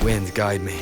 Wind, guide me.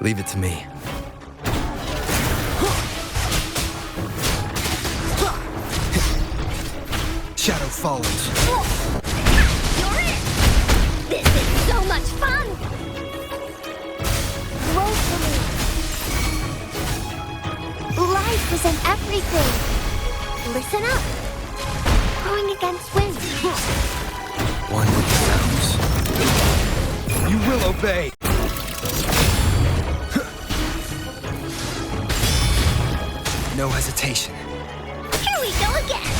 Leave it to me. Shadow follows. You're it! This is so much fun! Grow for me. Life is in everything. Listen up. Growing against wind. One with the sounds. You will obey. No hesitation. Here we go again!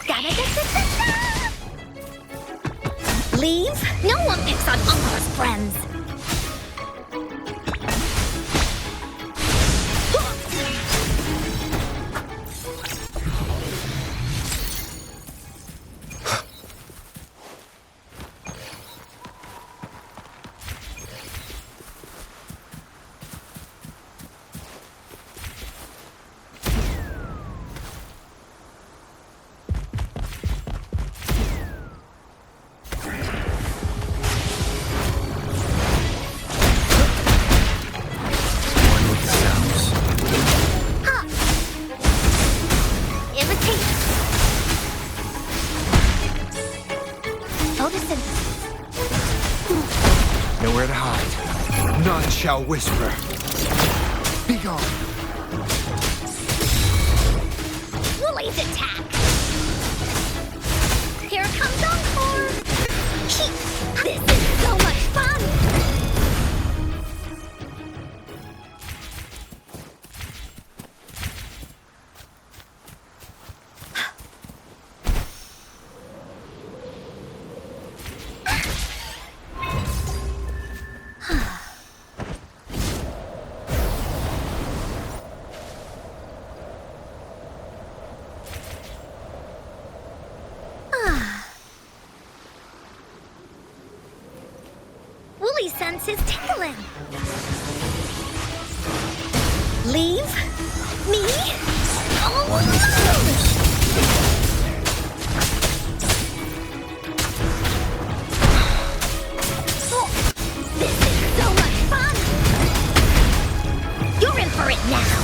Da-da-da-da-da-da! Leave? No one picks on Uncle's friends! Nowhere to hide. None shall whisper. Be gone. Woolly's attack! Here comes Encore! This is so much fun! Woolly sense is tingling. Leave me alone. This is so much fun. You're in for it now.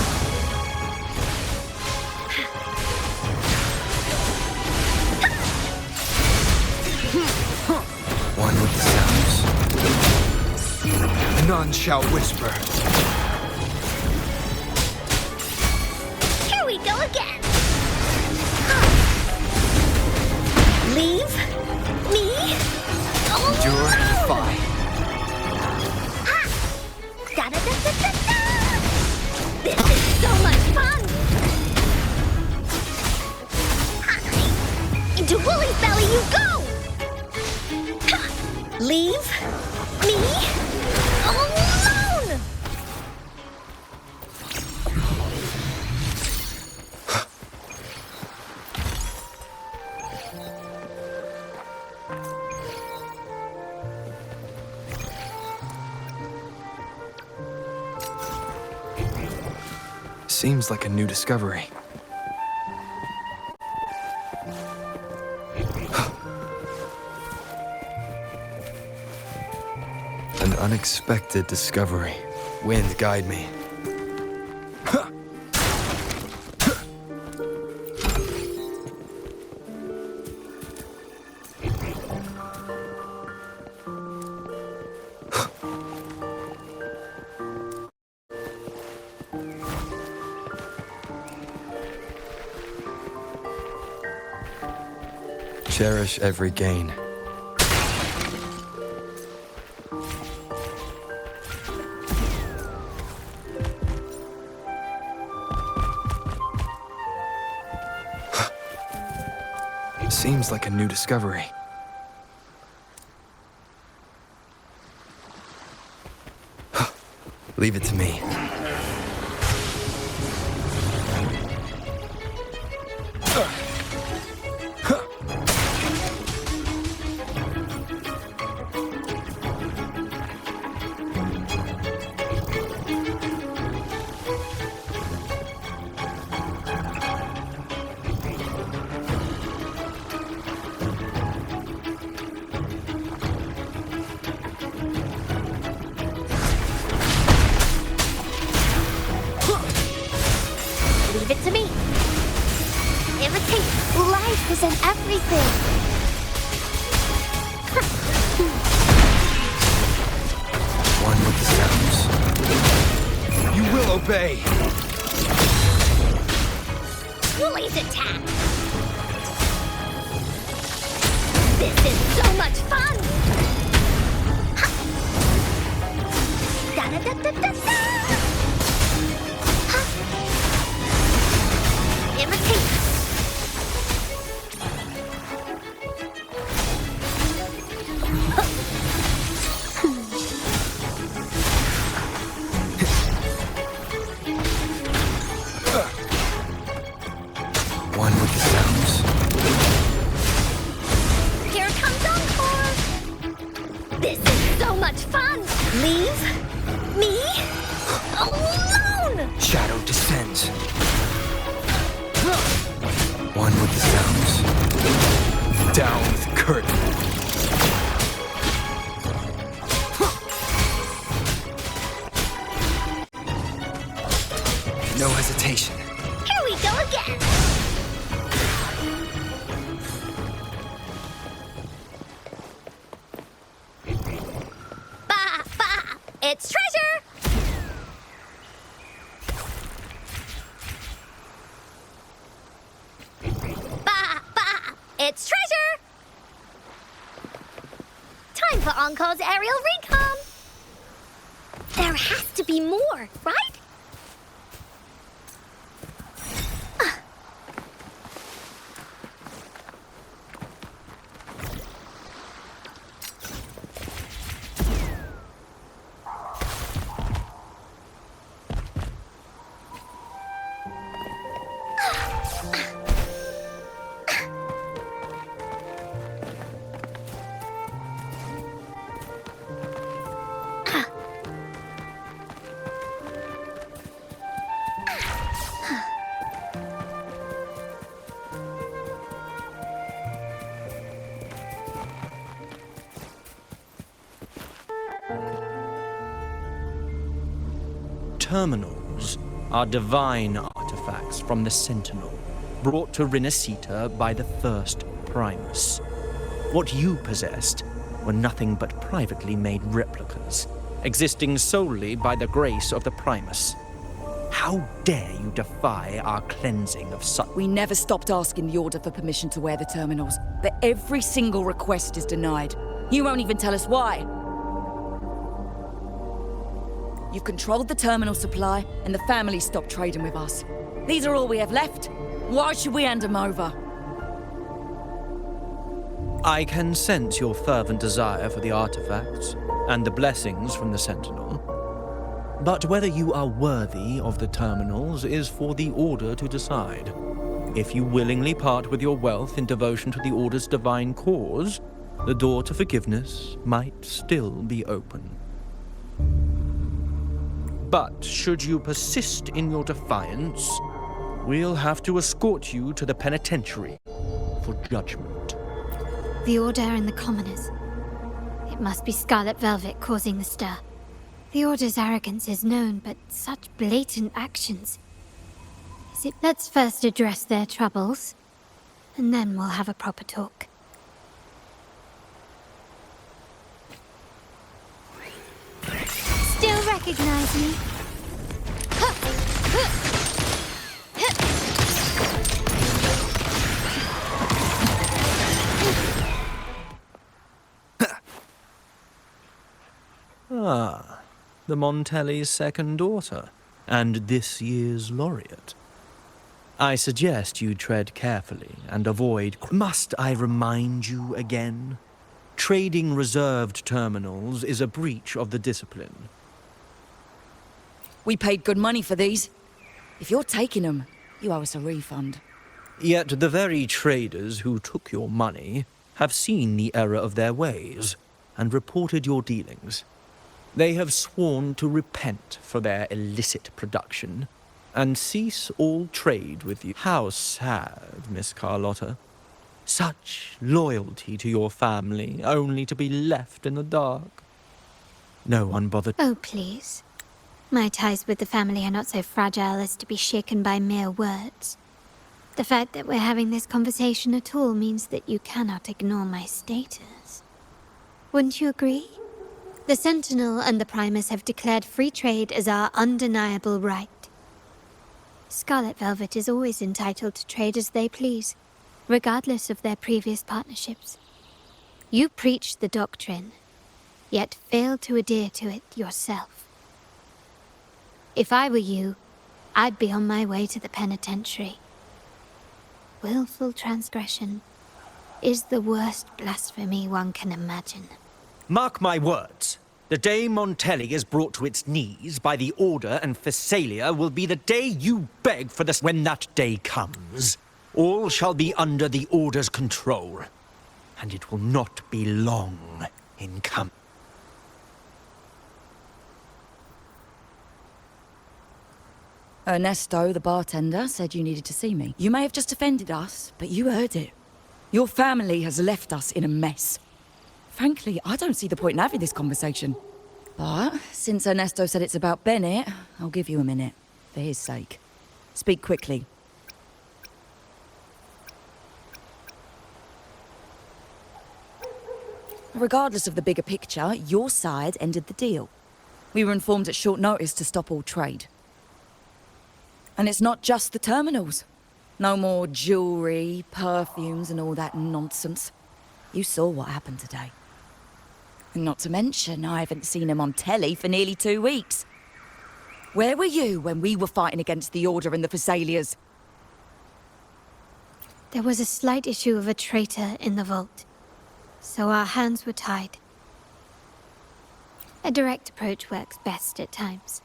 One with the sounds. None shall whisper. Here we go again. Leave me alone. Endure, defy. Da-da-da-da-da-da. This is so much fun. Into Woolly's belly you go. Leave me alone! Seems like a new discovery. An unexpected discovery. Wind, guide me. Cherish every gain. Seems like a new discovery. Leave it to me. Leave it to me. Imitate life is in everything. One with the sounds. You will obey! Woolly's attack. This is so much fun. Ha. Da-da-da-da-da-da. Ha. Imitate. One with the sounds. Here comes Encore. This is so much fun. Leave me alone. Shadow descends. One with the sounds. Down with curtain. No hesitation. Here we go again. Bah, bah, it's treasure. Bah, bah, it's treasure. Time for Encore's aerial recon. There has to be more, right? Terminals are divine artifacts from the Sentinel, brought to Renacita by the first Primus. What you possessed were nothing but privately made replicas, existing solely by the grace of the Primus. How dare you defy our cleansing of such... We never stopped asking the Order for permission to wear the terminals, but every single request is denied. You won't even tell us why. You've controlled the terminal supply, and the family stopped trading with us. These are all we have left. Why should we hand them over? I can sense your fervent desire for the artifacts and the blessings from the Sentinel. But whether you are worthy of the terminals is for the Order to decide. If you willingly part with your wealth in devotion to the Order's divine cause, the door to forgiveness might still be open. But should you persist in your defiance, we'll have to escort you to the penitentiary for judgment. The Order and the Commoners. It must be Scarlet Velvet causing the stir. The Order's arrogance is known, but such blatant actions. Is it? Let's first address their troubles, and then we'll have a proper talk. Still recognize me? Ah, the Montelli's second daughter, and this year's laureate. I suggest you tread carefully and avoid... Must I remind you again? Trading reserved terminals is a breach of the discipline. We paid good money for these. If you're taking them, you owe us a refund. Yet the very traders who took your money have seen the error of their ways and reported your dealings. They have sworn to repent for their illicit production and cease all trade with you. How sad, Miss Carllota. Such loyalty to your family, only to be left in the dark. No one bothered... Oh, please. My ties with the family are not so fragile as to be shaken by mere words. The fact that we're having this conversation at all means that you cannot ignore my status. Wouldn't you agree? The Sentinel and the Primus have declared free trade as our undeniable right. Scarlet Velvet is always entitled to trade as they please, regardless of their previous partnerships. You preach the doctrine, yet fail to adhere to it yourself. If I were you, I'd be on my way to the penitentiary. Willful transgression is the worst blasphemy one can imagine. Mark my words. The day Montelli is brought to its knees by the Order and Phasalia will be the day you beg for this. When that day comes, all shall be under the Order's control, and it will not be long in coming. Ernesto, the bartender, said you needed to see me. You may have just offended us, but you heard it. Your family has left us in a mess. Frankly, I don't see the point in having this conversation. But since Ernesto said it's about Bennett, I'll give you a minute, for his sake. Speak quickly. Regardless of the bigger picture, your side ended the deal. We were informed at short notice to stop all trade. And it's not just the terminals. No more jewelry, perfumes, and all that nonsense. You saw what happened today. And not to mention, I haven't seen him on telly for nearly 2 weeks. Where were you when we were fighting against the Order and the Phasalias? There was a slight issue of a traitor in the vault, so our hands were tied. A direct approach works best at times.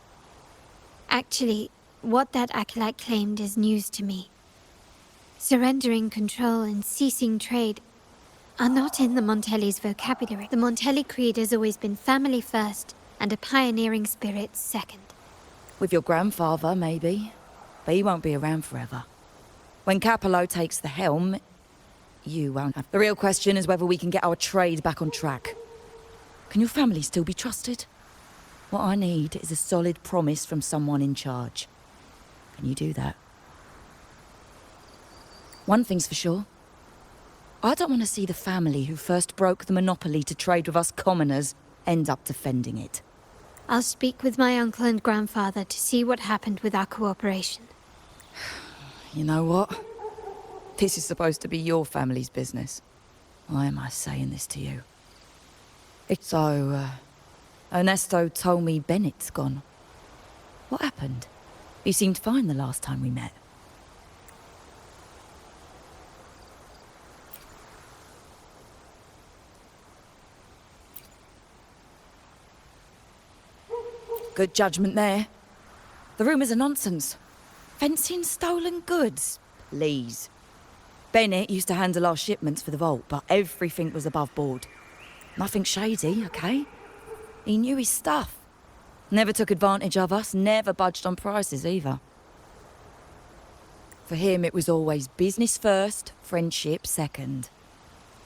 Actually, what that acolyte claimed is news to me. Surrendering control and ceasing trade are not in the Montelli's vocabulary. The Montelli creed has always been family first and a pioneering spirit second. With your grandfather, maybe. But he won't be around forever. When Carllota takes the helm, you won't have... The real question is whether we can get our trade back on track. Can your family still be trusted? What I need is a solid promise from someone in charge. Can you do that? One thing's for sure. I don't want to see the family who first broke the monopoly to trade with us commoners end up defending it. I'll speak with my uncle and grandfather to see what happened with our cooperation. You know what? This is supposed to be your family's business. Why am I saying this to you? Ernesto told me Bennett's gone. What happened? He seemed fine the last time we met. Good judgment there. The rumours are nonsense. Fencing stolen goods? Please. Bennett used to handle our shipments for the vault, but everything was above board. Nothing shady, okay? He knew his stuff. Never took advantage of us, never budged on prices either. For him, it was always business first, friendship second.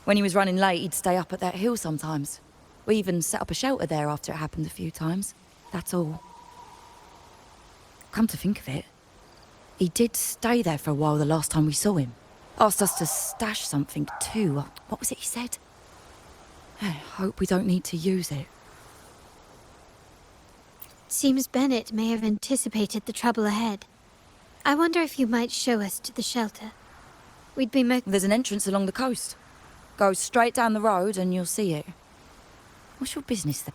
When he was running late, he'd stay up at that hill sometimes. We even set up a shelter there after it happened a few times. That's all. Come to think of it, he did stay there for a while the last time we saw him. Asked us to stash something too. What was it he said? I hope we don't need to use it. Seems Bennett may have anticipated the trouble ahead. I wonder if you might show us to the shelter. We'd be There's an entrance along the coast. Go straight down the road and you'll see it. What's your business there?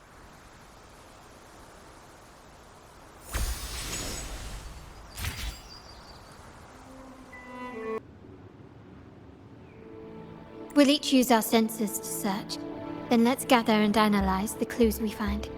We'll each use our senses to search. Then let's gather and analyze the clues we find.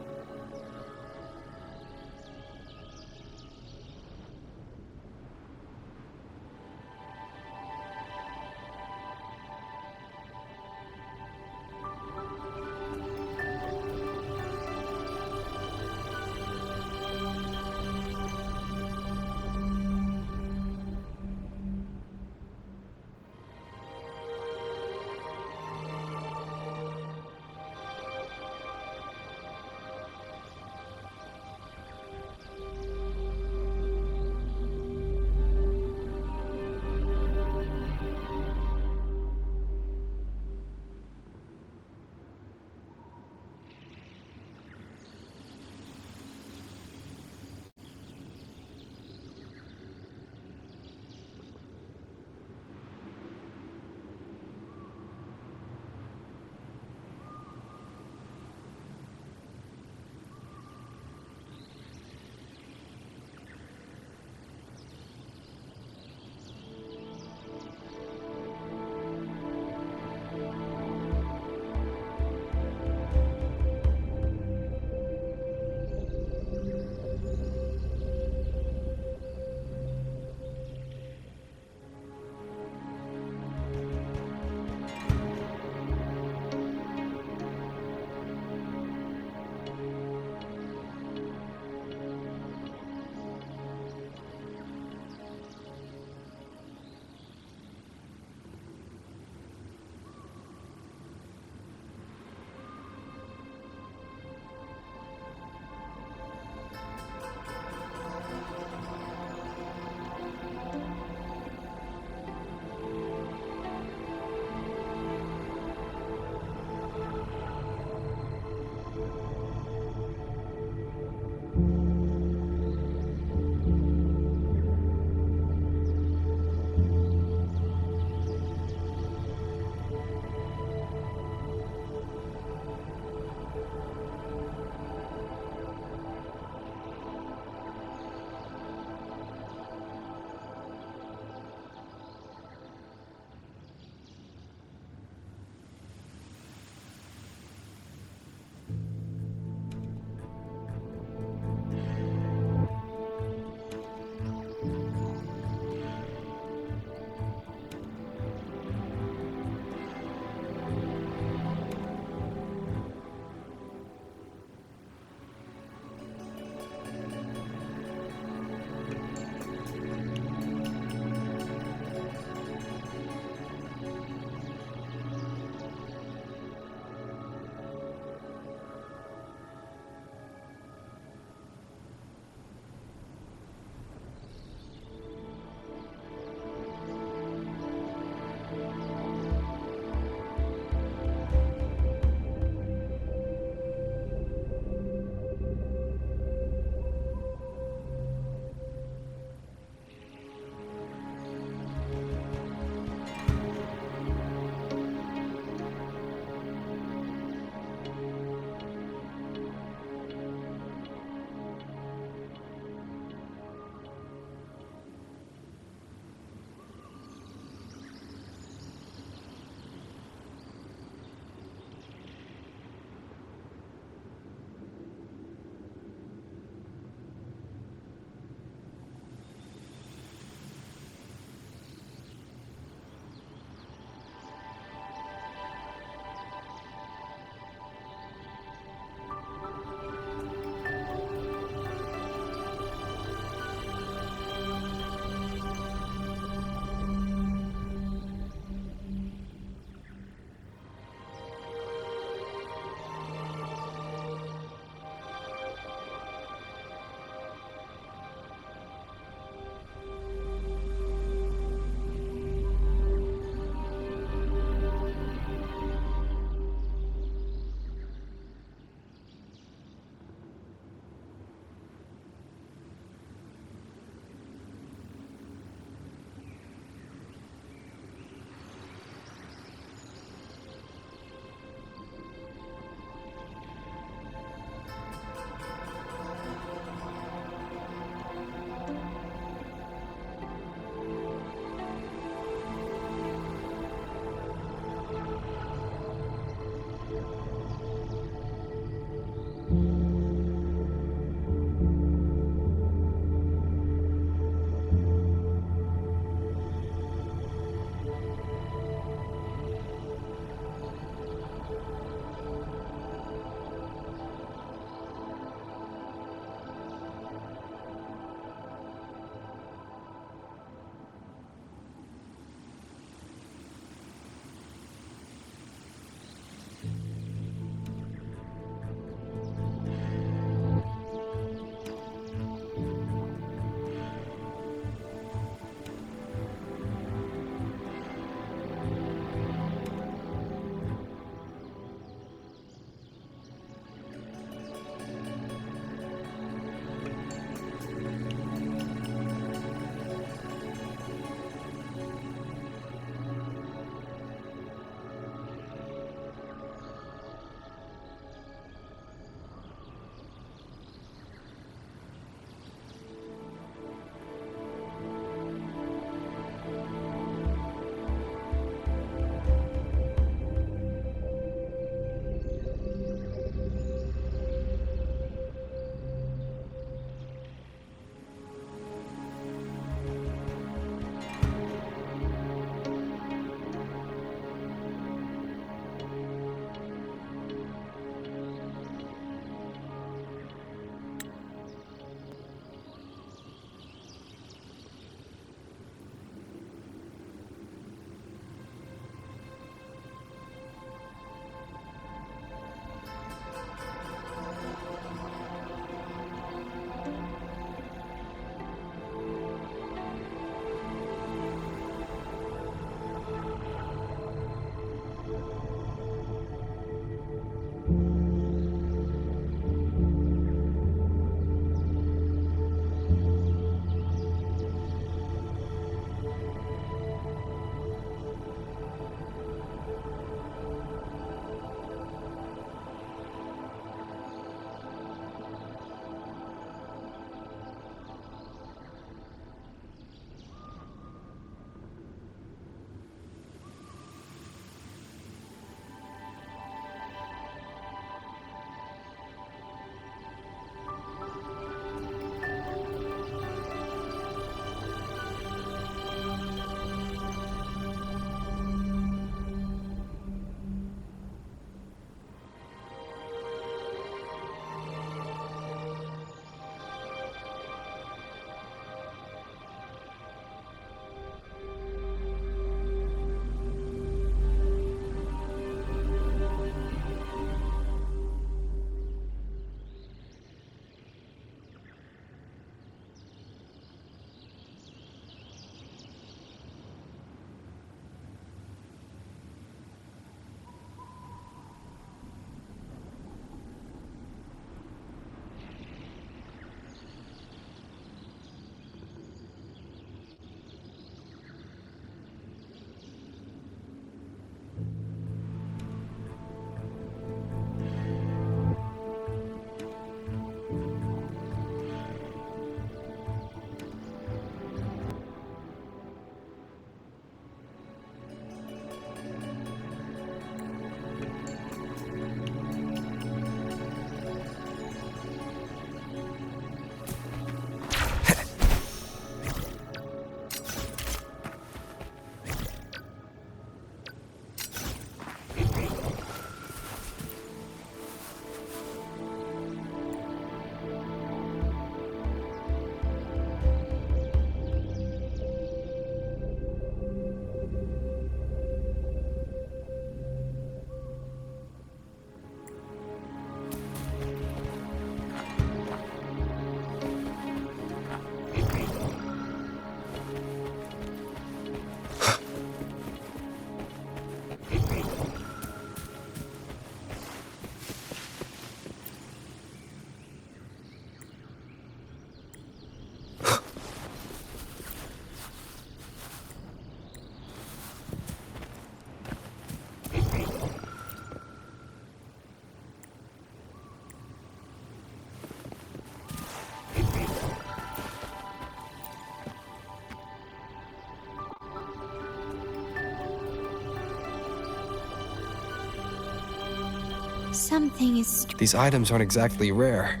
Something is These items aren't exactly rare,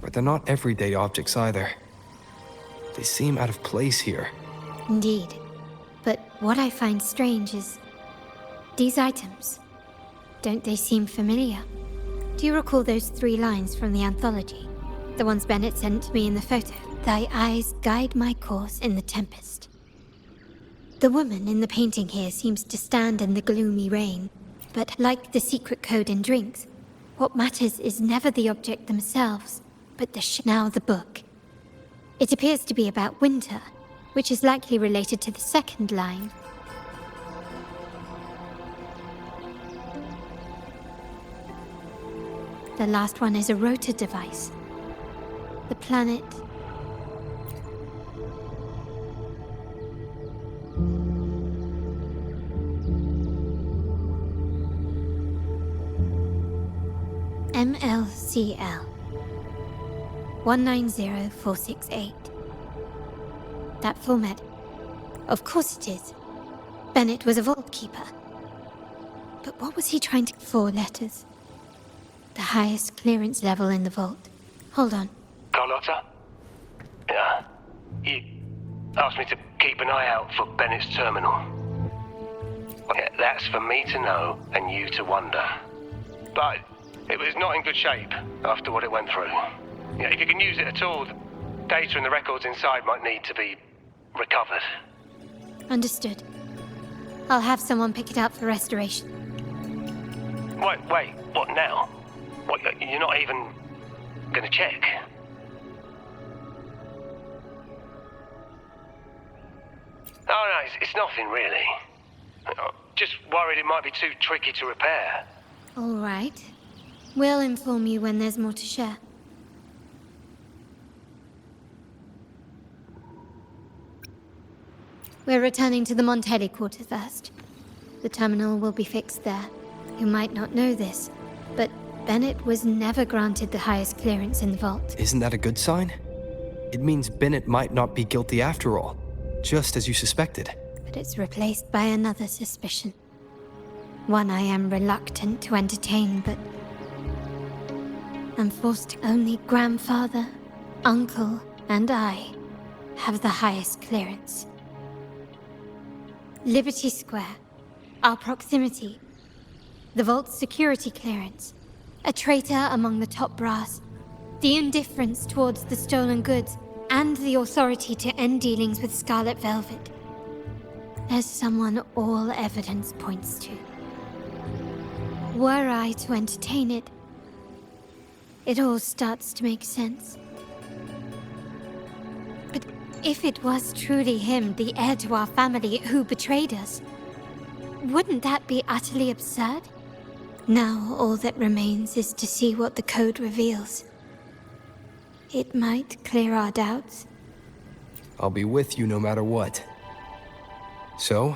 but they're not everyday objects either. They seem out of place here. Indeed. But what I find strange is these items. Don't they seem familiar? Do you recall those 3 lines from the anthology? The ones Bennett sent me in the photo. Thy eyes guide my course in the tempest. The woman in the painting here seems to stand in the gloomy rain, but like the secret code in drinks, what matters is never the object themselves, but now the book. It appears to be about winter, which is likely related to the second line. The last one is a rotor device. The planet... MLCL 190468. That format. Of course it is. Bennett was a vault keeper. But what was he trying to... 4 letters. The highest clearance level in the vault. Hold on. Carllota? Yeah. You asked me to keep an eye out for Bennett's terminal. Yeah, that's for me to know and you to wonder. But it was not in good shape after what it went through. Yeah, if you can use it at all, the data and the records inside might need to be recovered. Understood. I'll have someone pick it up for restoration. Wait, what now? What, you're not even gonna check? Oh no, it's nothing really. Just worried it might be too tricky to repair. All right. We'll inform you when there's more to share. We're returning to the Montelli quarter first. The terminal will be fixed there. You might not know this, but Bennett was never granted the highest clearance in the vault. Isn't that a good sign? It means Bennett might not be guilty after all, just as you suspected. But it's replaced by another suspicion. One I am reluctant to entertain, but I'm forced to. Only grandfather, uncle, and I have the highest clearance. Liberty Square, our proximity, the vault's security clearance, a traitor among the top brass, the indifference towards the stolen goods, and the authority to end dealings with Scarlet Velvet. There's someone all evidence points to. Were I to entertain it, it all starts to make sense. But if it was truly him, the heir to our family, who betrayed us, wouldn't that be utterly absurd? Now all that remains is to see what the code reveals. It might clear our doubts. I'll be with you no matter what. So,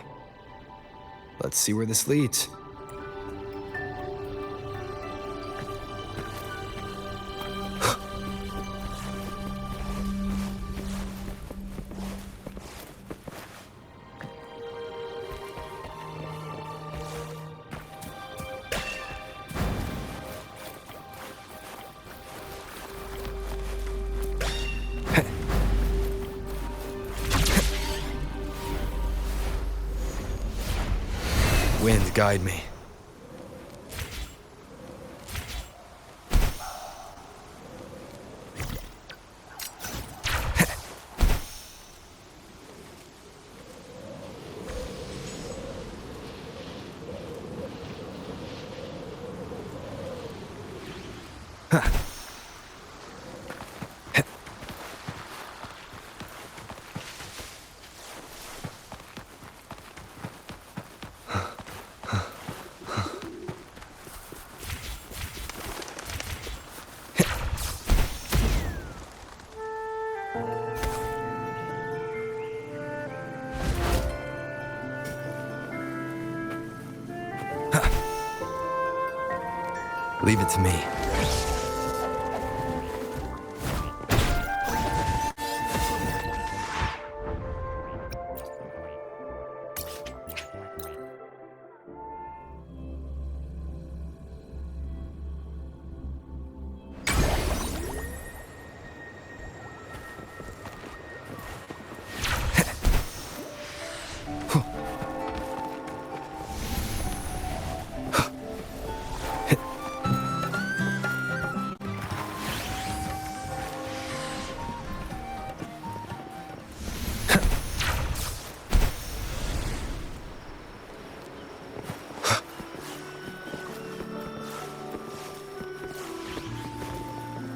let's see where this leads. Wind, guide me. Leave it to me.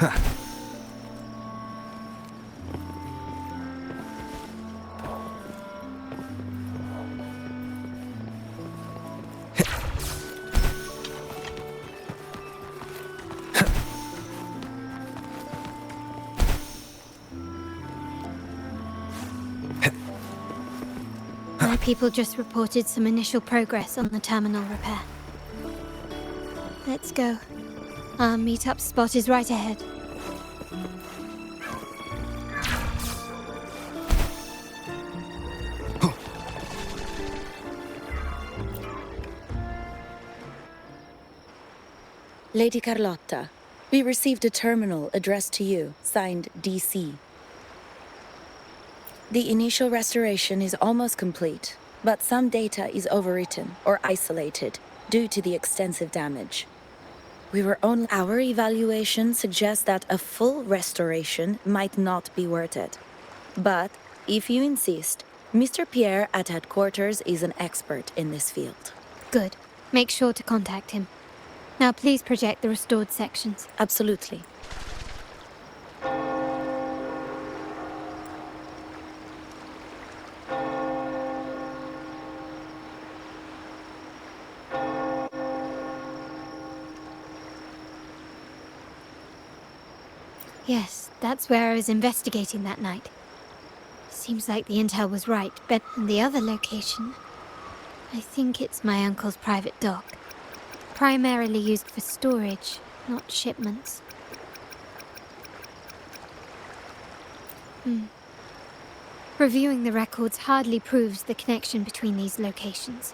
My people just reported some initial progress on the terminal repair. Let's go. Our meet-up spot is right ahead. Lady Carllota, we received a terminal addressed to you, signed DC. The initial restoration is almost complete, but some data is overwritten or isolated due to the extensive damage. Our evaluation suggests that a full restoration might not be worth it. But, if you insist, Mr. Pierre at headquarters is an expert in this field. Good. Make sure to contact him. Now please project the restored sections. Absolutely. Yes, that's where I was investigating that night. Seems like the intel was right, but the other location... I think it's my uncle's private dock. Primarily used for storage, not shipments. Reviewing the records hardly proves the connection between these locations.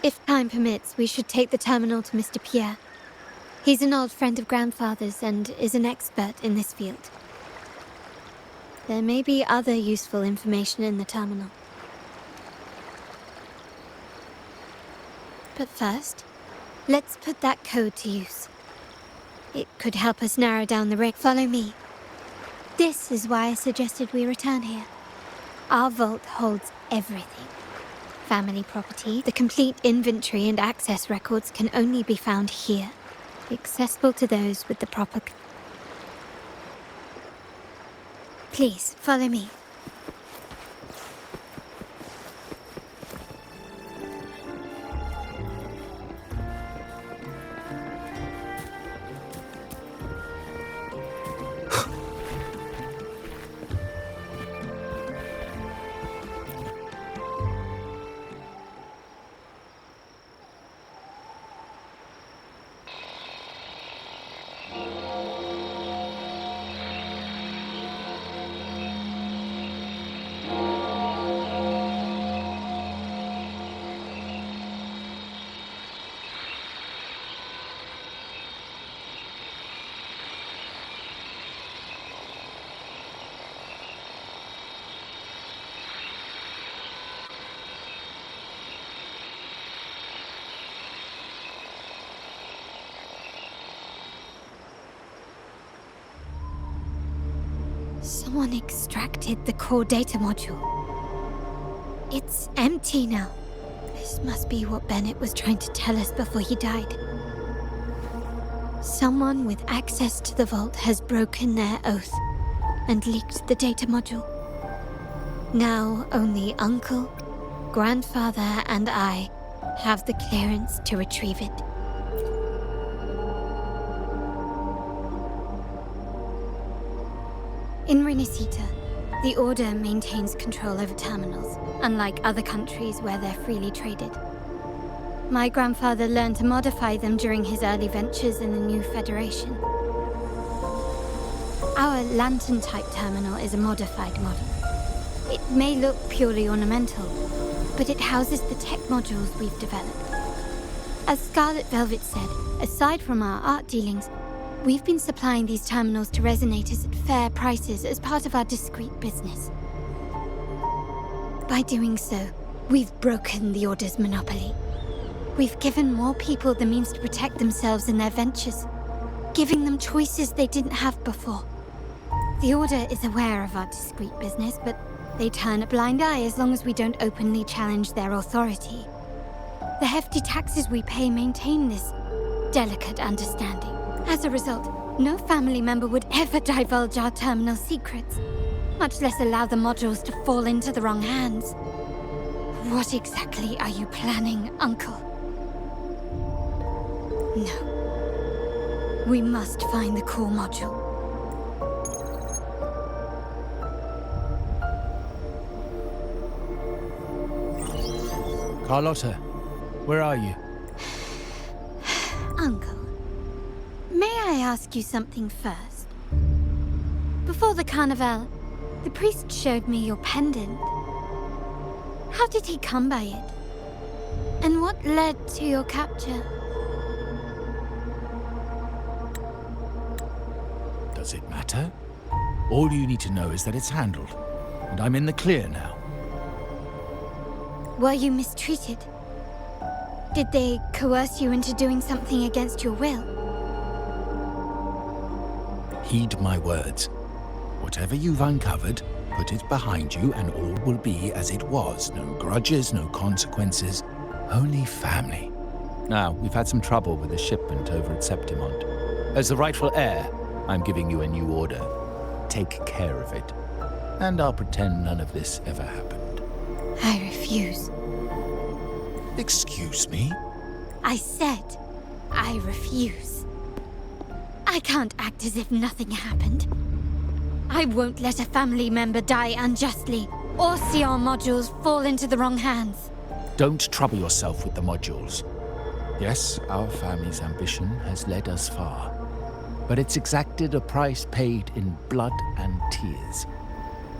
If time permits, we should take the terminal to Mr. Pierre. He's an old friend of Grandfather's and is an expert in this field. There may be other useful information in the terminal. But first, let's put that code to use. It could help us narrow down the range. Follow me. This is why I suggested we return here. Our vault holds everything. Family property, the complete inventory and access records can only be found here. Accessible to those with the proper... Please, follow me. Someone extracted the core data module. It's empty now. This must be what Bennett was trying to tell us before he died. Someone with access to the vault has broken their oath and leaked the data module. Now only Uncle, Grandfather, and I have the clearance to retrieve it. In Renesita, the Order maintains control over terminals, unlike other countries where they're freely traded. My grandfather learned to modify them during his early ventures in the new Federation. Our lantern-type terminal is a modified model. It may look purely ornamental, but it houses the tech modules we've developed. As Scarlet Velvet said, aside from our art dealings, we've been supplying these terminals to resonators at fair prices as part of our discreet business. By doing so, we've broken the Order's monopoly. We've given more people the means to protect themselves in their ventures, giving them choices they didn't have before. The Order is aware of our discreet business, but they turn a blind eye as long as we don't openly challenge their authority. The hefty taxes we pay maintain this delicate understanding. As a result, No family member would ever divulge our terminal secrets, much less allow the modules to fall into the wrong hands. What exactly are you planning, Uncle? No. We must find the core module. Carllota, where are you? Uncle, may I ask you something first? Before the carnival, the priest showed me your pendant. How did he come by it? And what led to your capture? Does it matter? All you need to know is that it's handled, and I'm in the clear now. Were you mistreated? Did they coerce you into doing something against your will? Heed my words. Whatever you've uncovered, put it behind you and all will be as it was. No grudges, no consequences, only family. Now, we've had some trouble with a shipment over at Septimont. As the rightful heir, I'm giving you a new order. Take care of it. And I'll pretend none of this ever happened. I refuse. Excuse me? I said, I refuse. I can't act as if nothing happened. I won't let a family member die unjustly, or see our modules fall into the wrong hands. Don't trouble yourself with the modules. Yes, our family's ambition has led us far, but it's exacted a price paid in blood and tears.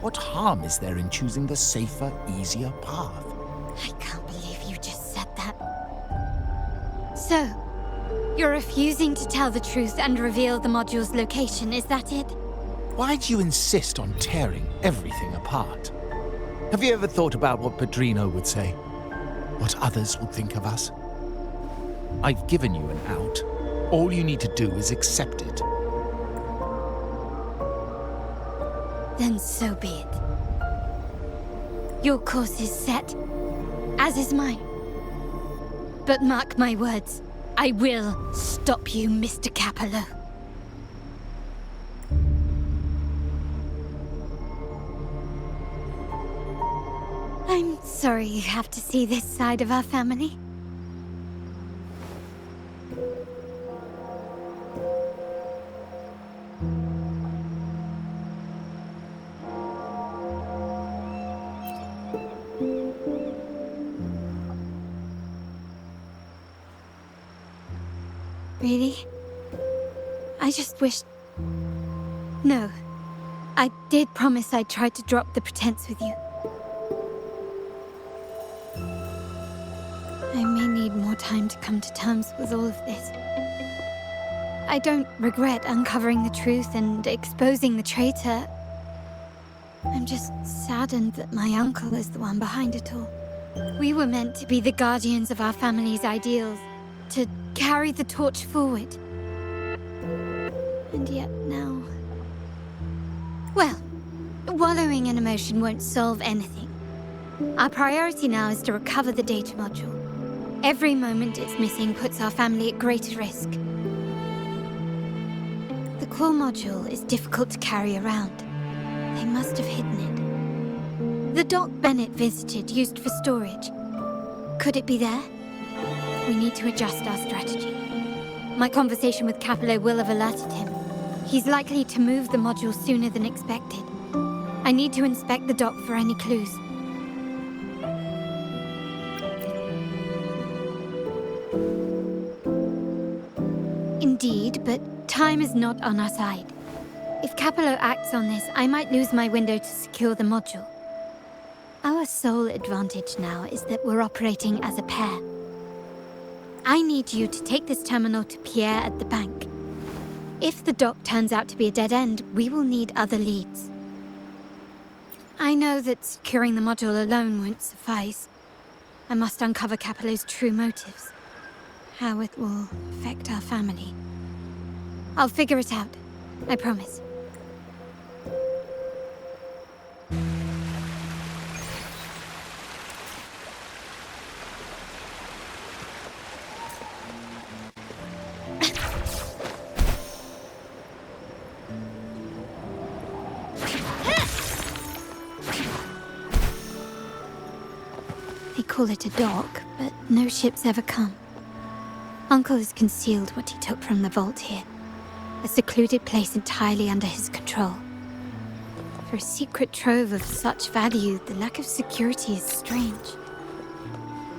What harm is there in choosing the safer, easier path? I can't believe you just said that. So, you're refusing to tell the truth and reveal the module's location, is that it? Why do you insist on tearing everything apart? Have you ever thought about what Padrino would say? What others would think of us? I've given you an out. All you need to do is accept it. Then so be it. Your course is set, as is mine. But mark my words, I will stop you, Mr. Capello. I'm sorry you have to see this side of our family. Really? I just wished... No. I did promise I'd try to drop the pretense with you. I may need more time to come to terms with all of this. I don't regret uncovering the truth and exposing the traitor. I'm just saddened that my uncle is the one behind it all. We were meant to be the guardians of our family's ideals, to carry the torch forward. And yet now... Well, wallowing in emotion won't solve anything. Our priority now is to recover the data module. Every moment it's missing puts our family at greater risk. The core module is difficult to carry around. They must have hidden it. The dock Bennett visited used for storage. Could it be there? We need to adjust our strategy. My conversation with Capello will have alerted him. He's likely to move the module sooner than expected. I need to inspect the dock for any clues. Indeed, but time is not on our side. If Capello acts on this, I might lose my window to secure the module. Our sole advantage now is that we're operating as a pair. I need you to take this terminal to Pierre at the bank. If the dock turns out to be a dead end, we will need other leads. I know that securing the module alone won't suffice. I must uncover Capello's true motives. How it will affect our family. I'll figure it out. I promise. call it a dock, but no ships ever come. Uncle has concealed what he took from the vault here. A secluded place entirely under his control. For a secret trove of such value, the lack of security is strange.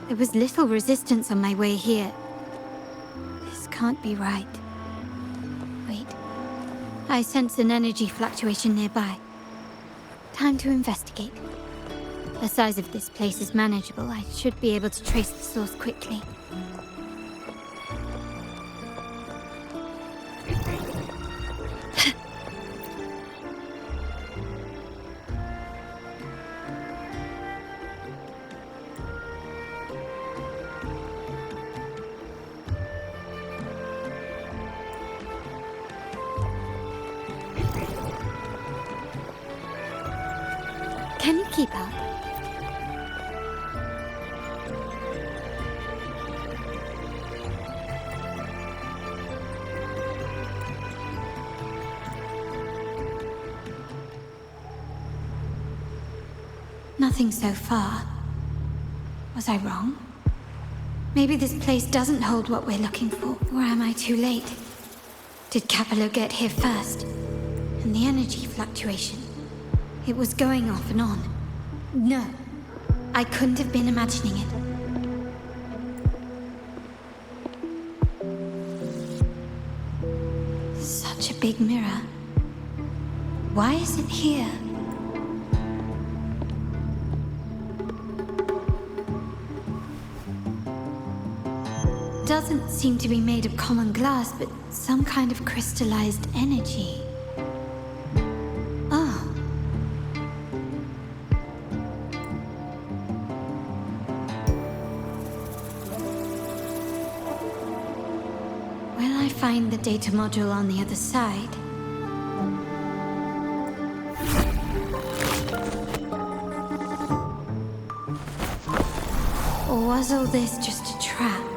There was little resistance on my way here. This can't be right. Wait. I sense an energy fluctuation nearby. Time to investigate. The size of this place is manageable. I should be able to trace the source quickly. Can you keep up? Nothing so far. Was I wrong? Maybe this place doesn't hold what we're looking for. Or am I too late? Did Capello get here first? And the energy fluctuation? It was going off and on. No, I couldn't have been imagining it. Such a big mirror. Why is it here? Doesn't seem to be made of common glass, but some kind of crystallized energy. Oh. Will I find the data module on the other side? Or was all this just a trap?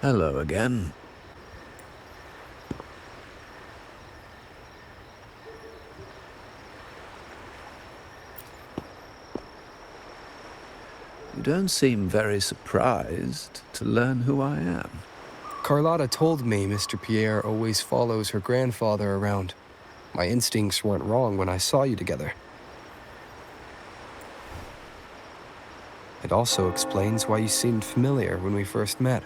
Hello again. You don't seem very surprised to learn who I am. Carllota told me Mr. Pierre always follows her grandfather around. My instincts weren't wrong when I saw you together. It also explains why you seemed familiar when we first met.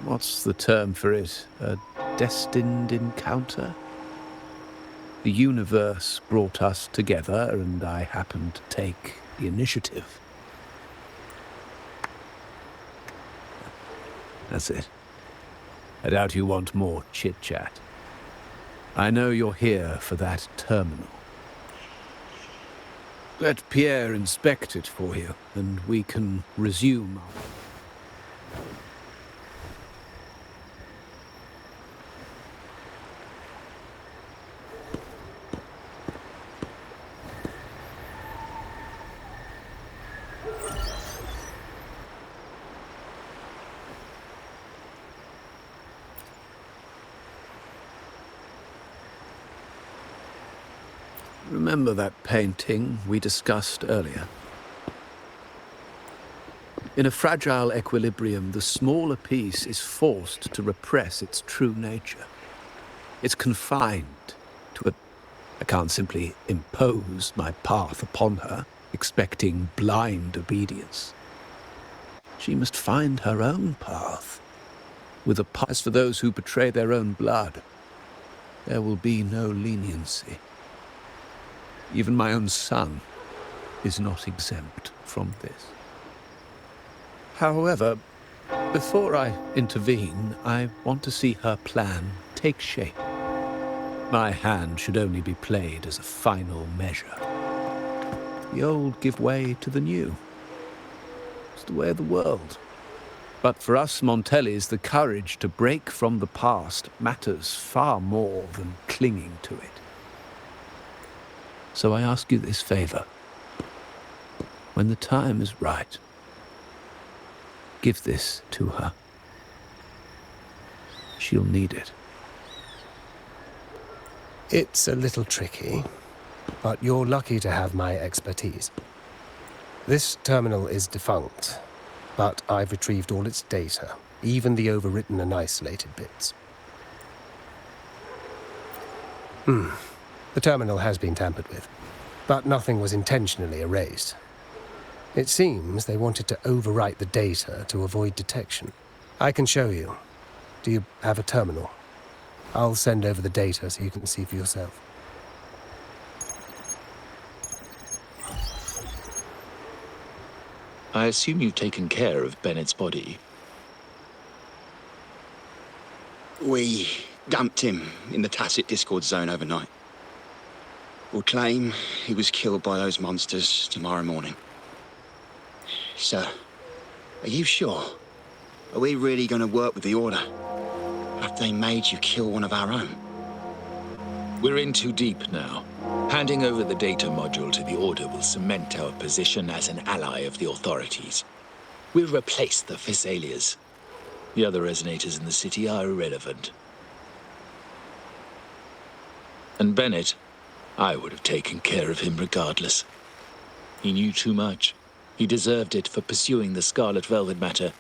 What's the term for it? A destined encounter? The universe brought us together, and I happened to take the initiative. That's it. I doubt you want more chit-chat. I know you're here for that terminal. Let Pierre inspect it for you, and we can resume our... Remember that painting we discussed earlier? In a fragile equilibrium, the smaller piece is forced to repress its true nature. It's confined to a... I can't simply impose my path upon her, expecting blind obedience. She must find her own path, with a path for those who betray their own blood. there will be no leniency. Even my own son is not exempt from this. However, before I intervene, I want to see her plan take shape. My hand should only be played as a final measure. The old give way to the new. It's the way of the world. But for us Montellis, the courage to break from the past matters far more than clinging to it. So I ask you this favor. When the time is right, give this to her. She'll need it. It's a little tricky, but you're lucky to have my expertise. This terminal is defunct, but I've retrieved all its data, even the overwritten and isolated bits. The terminal has been tampered with, but nothing was intentionally erased. It seems they wanted to overwrite the data to avoid detection. I can show you. Do you have a terminal? I'll send over the data so you can see for yourself. I assume you've taken care of Bennett's body. We dumped him in the tacit discord zone overnight. We'll claim he was killed by those monsters tomorrow morning. Sir, are you sure? Are we really going to work with the Order after they made you kill one of our own? We're in too deep now. Handing over the data module to the Order will cement our position as an ally of the authorities. We'll replace the Physaelias. The other resonators in the city are irrelevant. And Bennett, I would have taken care of him regardless. He knew too much. He deserved it for pursuing the Scarlet Velvet matter.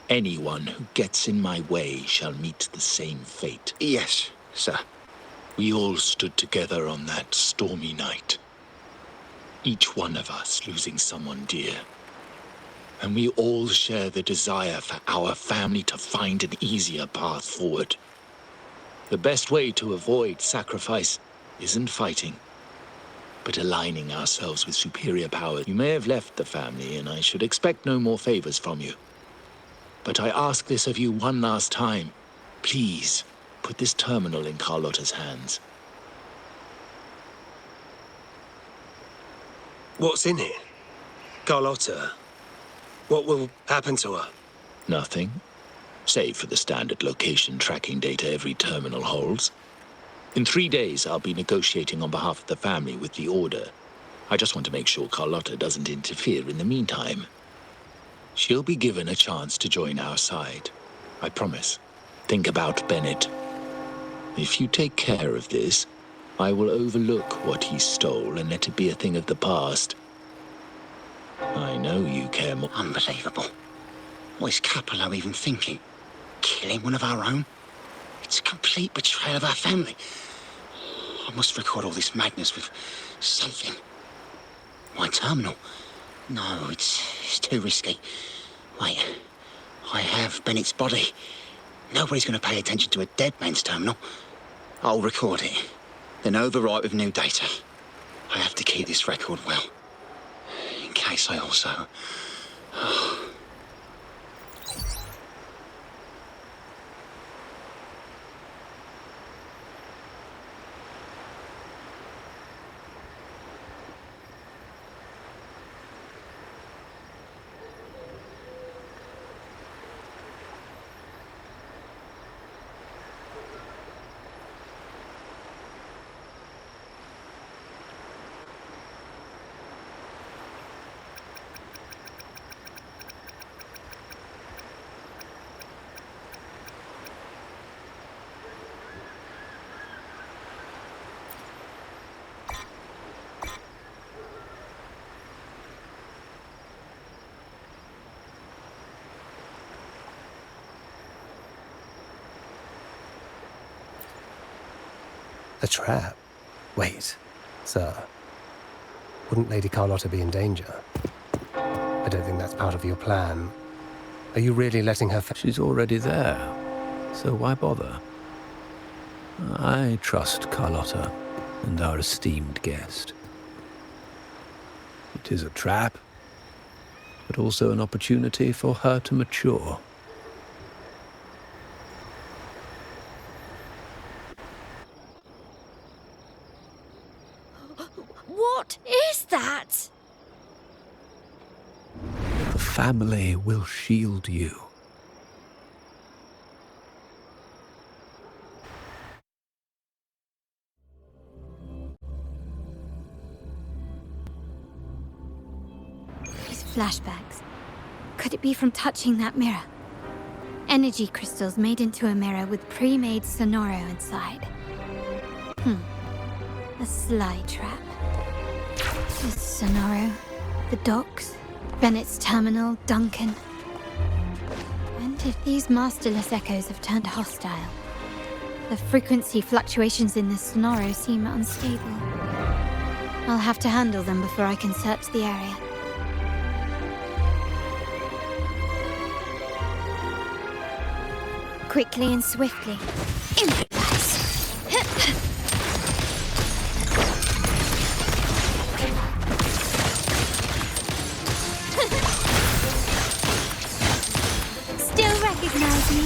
Anyone who gets in my way shall meet the same fate. Yes, sir. We all stood together on that stormy night. Each one of us losing someone dear. And we all share the desire for our family to find an easier path forward. The best way to avoid sacrifice isn't fighting, but aligning ourselves with superior powers. You may have left the family, and I should expect no more favors from you. But I ask this of you one last time. Please, put this terminal in Carllota's hands. What's in it? Carllota? What will happen to her? Nothing, save for the standard location tracking data every terminal holds. In 3 days, I'll be negotiating on behalf of the family with the Order. I just want to make sure Carllota doesn't interfere in the meantime. She'll be given a chance to join our side. I promise. Think about Bennett. If you take care of this, I will overlook what he stole and let it be a thing of the past. I know you care more. Unbelievable. What is Capello even thinking? Killing one of our own? It's a complete betrayal of our family. I must record all this madness with something. My terminal? No, it's too risky. Wait, I have Bennett's body. Nobody's going to pay attention to a dead man's terminal. I'll record it, then overwrite with new data. I have to keep this record well, in case I also... A trap? Wait, sir. Wouldn't Lady Carllota be in danger? I don't think that's part of your plan. Are you really letting her... She's already there, so why bother? I trust Carllota and our esteemed guest. It is a trap, but also an opportunity for her to mature. What is that? The family will shield you. These flashbacks. Could it be from touching that mirror? Energy crystals made into a mirror with pre-made Sonoro inside. A sly trap. There's Sonoro, the docks, Bennett's terminal, Duncan. And if these masterless echoes have turned hostile, the frequency fluctuations in this Sonoro seem unstable. I'll have to handle them before I can search the area. Quickly and swiftly. Improvise. Still recognize me?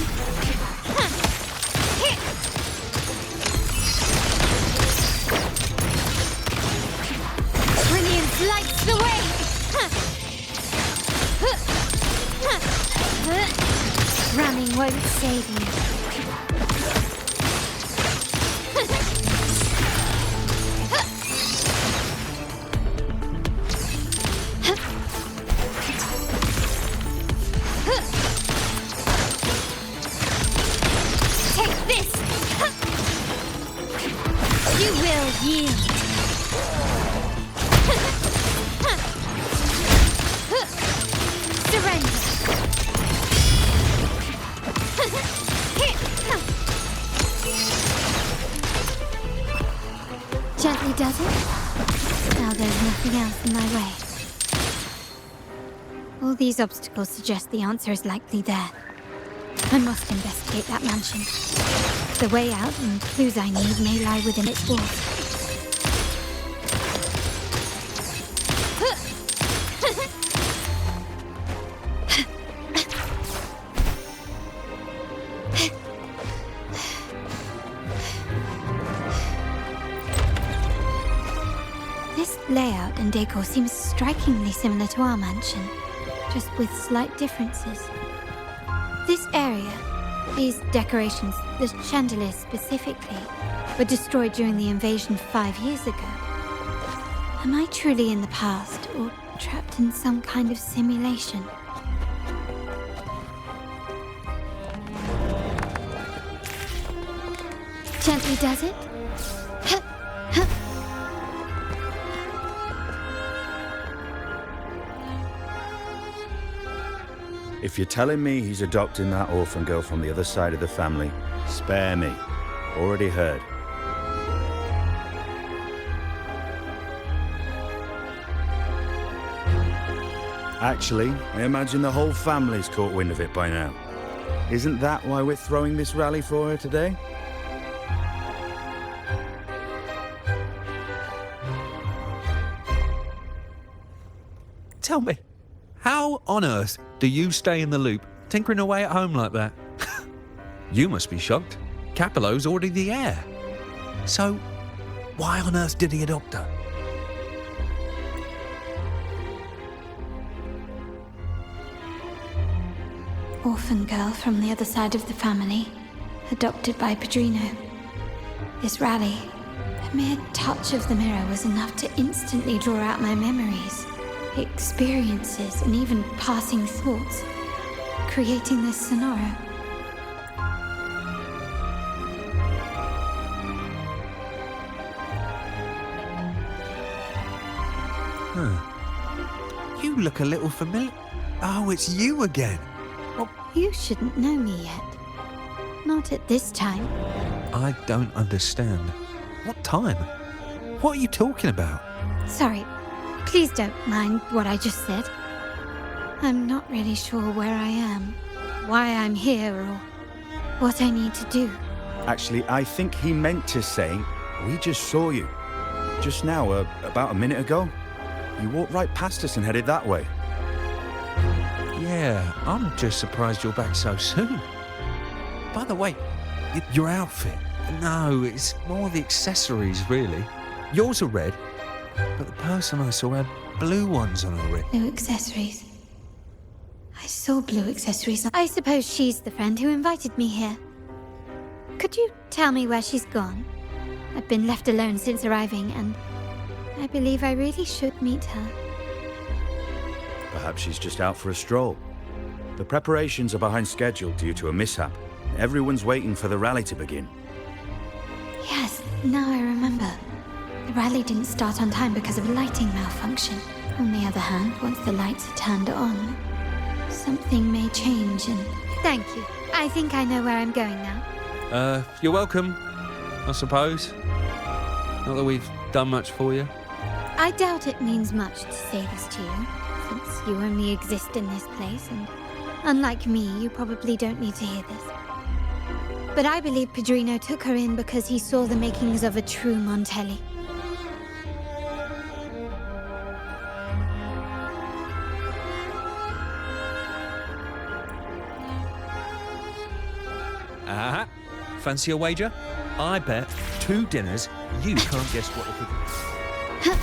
Brilliance lights the way! Running won't save you. Take this! You will yield. Surrender. Gently does it? Now there's nothing else in my way. All these obstacles suggest the answer is likely there. I must investigate that mansion. The way out and clues I need may lie within its walls. This layout and decor seems strikingly similar to our mansion, just with slight differences. This area, these decorations, the chandeliers specifically, were destroyed during the invasion 5 years ago. Am I truly in the past, or trapped in some kind of simulation? Gently does it? If you're telling me he's adopting that orphan girl from the other side of the family, spare me. Already heard. Actually, I imagine the whole family's caught wind of it by now. Isn't that why we're throwing this rally for her today? Tell me, how on earth do you stay in the loop, tinkering away at home like that? You must be shocked. Capello's already the heir. So, why on earth did he adopt her? Orphan girl from the other side of the family, adopted by Padrino. This rally, a mere touch of the mirror was enough to instantly draw out my memories, experiences, and even passing thoughts, creating this Sonoro. You look a little familiar. Oh, it's you again. You shouldn't know me yet. Not at this time. I don't understand. What time? What are you talking about? Sorry, please don't mind what I just said. I'm not really sure where I am, why I'm here, or what I need to do. Actually, I think he meant to say, we just saw you. Just now, about a minute ago. You walked right past us and headed that way. Yeah, I'm just surprised you're back so soon. By the way, your outfit. No, it's more the accessories, really. Yours are red, but the person I saw had blue ones on her wrist. Blue accessories. I saw blue accessories. I suppose she's the friend who invited me here. Could you tell me where she's gone? I've been left alone since arriving, and I believe I really should meet her. Perhaps she's just out for a stroll. The preparations are behind schedule due to a mishap. Everyone's waiting for the rally to begin. Yes, now I remember. The rally didn't start on time because of a lighting malfunction. On the other hand, once the lights are turned on, something may change and... Thank you. I think I know where I'm going now. You're welcome, I suppose. Not that we've done much for you. I doubt it means much to say this to you, since you only exist in this place, and unlike me, you probably don't need to hear this. But I believe Padrino took her in because he saw the makings of a true Montelli. Ah, fancy a wager? I bet 2 dinners you can't guess what the cooking.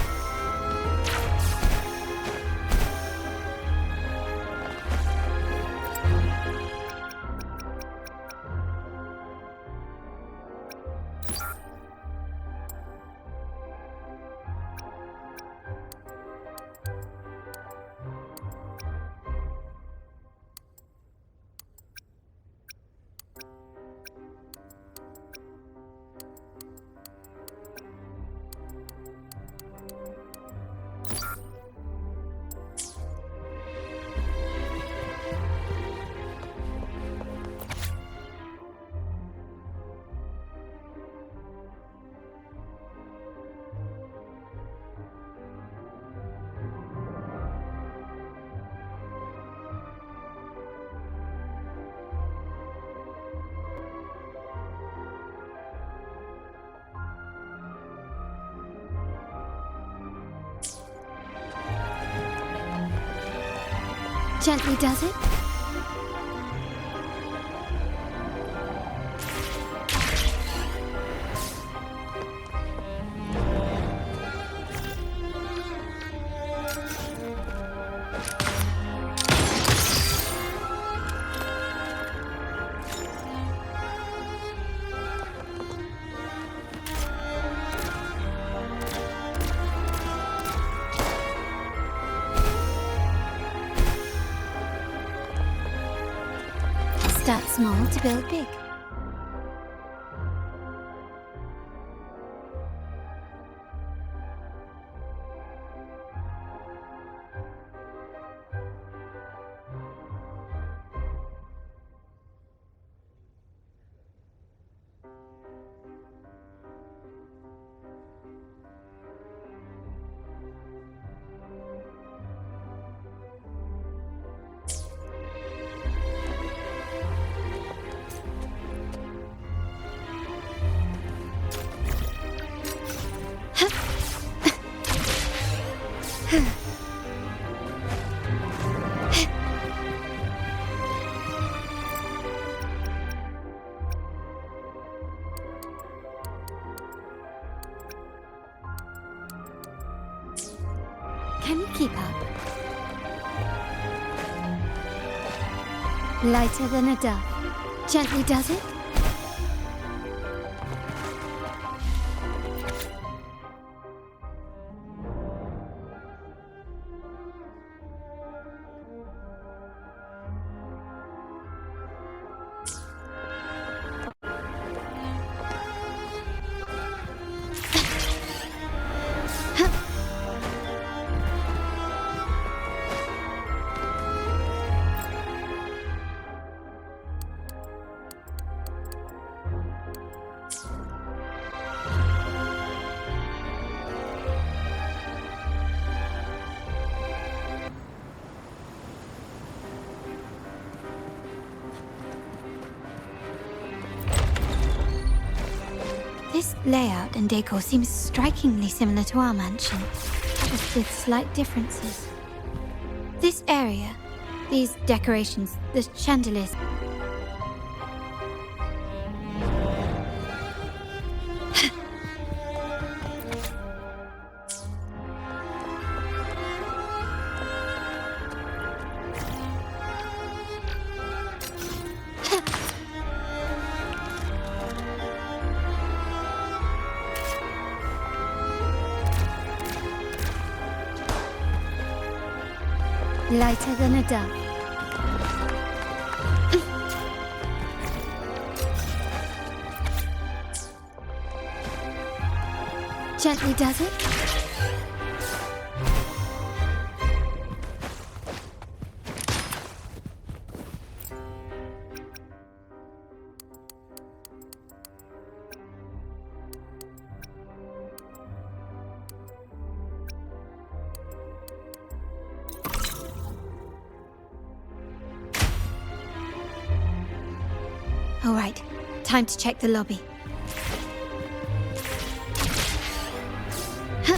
Gently does it? Start small to build big. Can you keep up? Lighter than a dove. Gently does it? layout and decor seems strikingly similar to our mansion, just with slight differences. This area, these decorations, the chandeliers. Lighter than a dove. Gently does it? All right, time to check the lobby. Huh.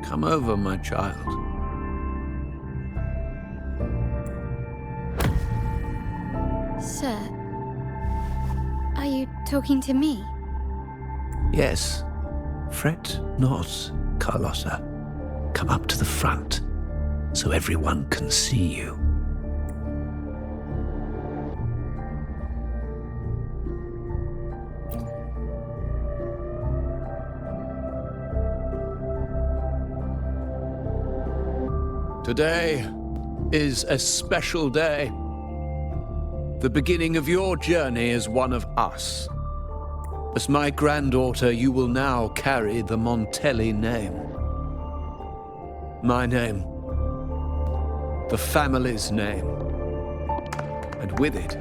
Come over, my child. Sir, are you talking to me? Yes. Fret not, Carllota. Come up to the front, so everyone can see you. Today is a special day. The beginning of your journey is one of us. As my granddaughter, you will now carry the Montelli name. My name. The family's name. And with it,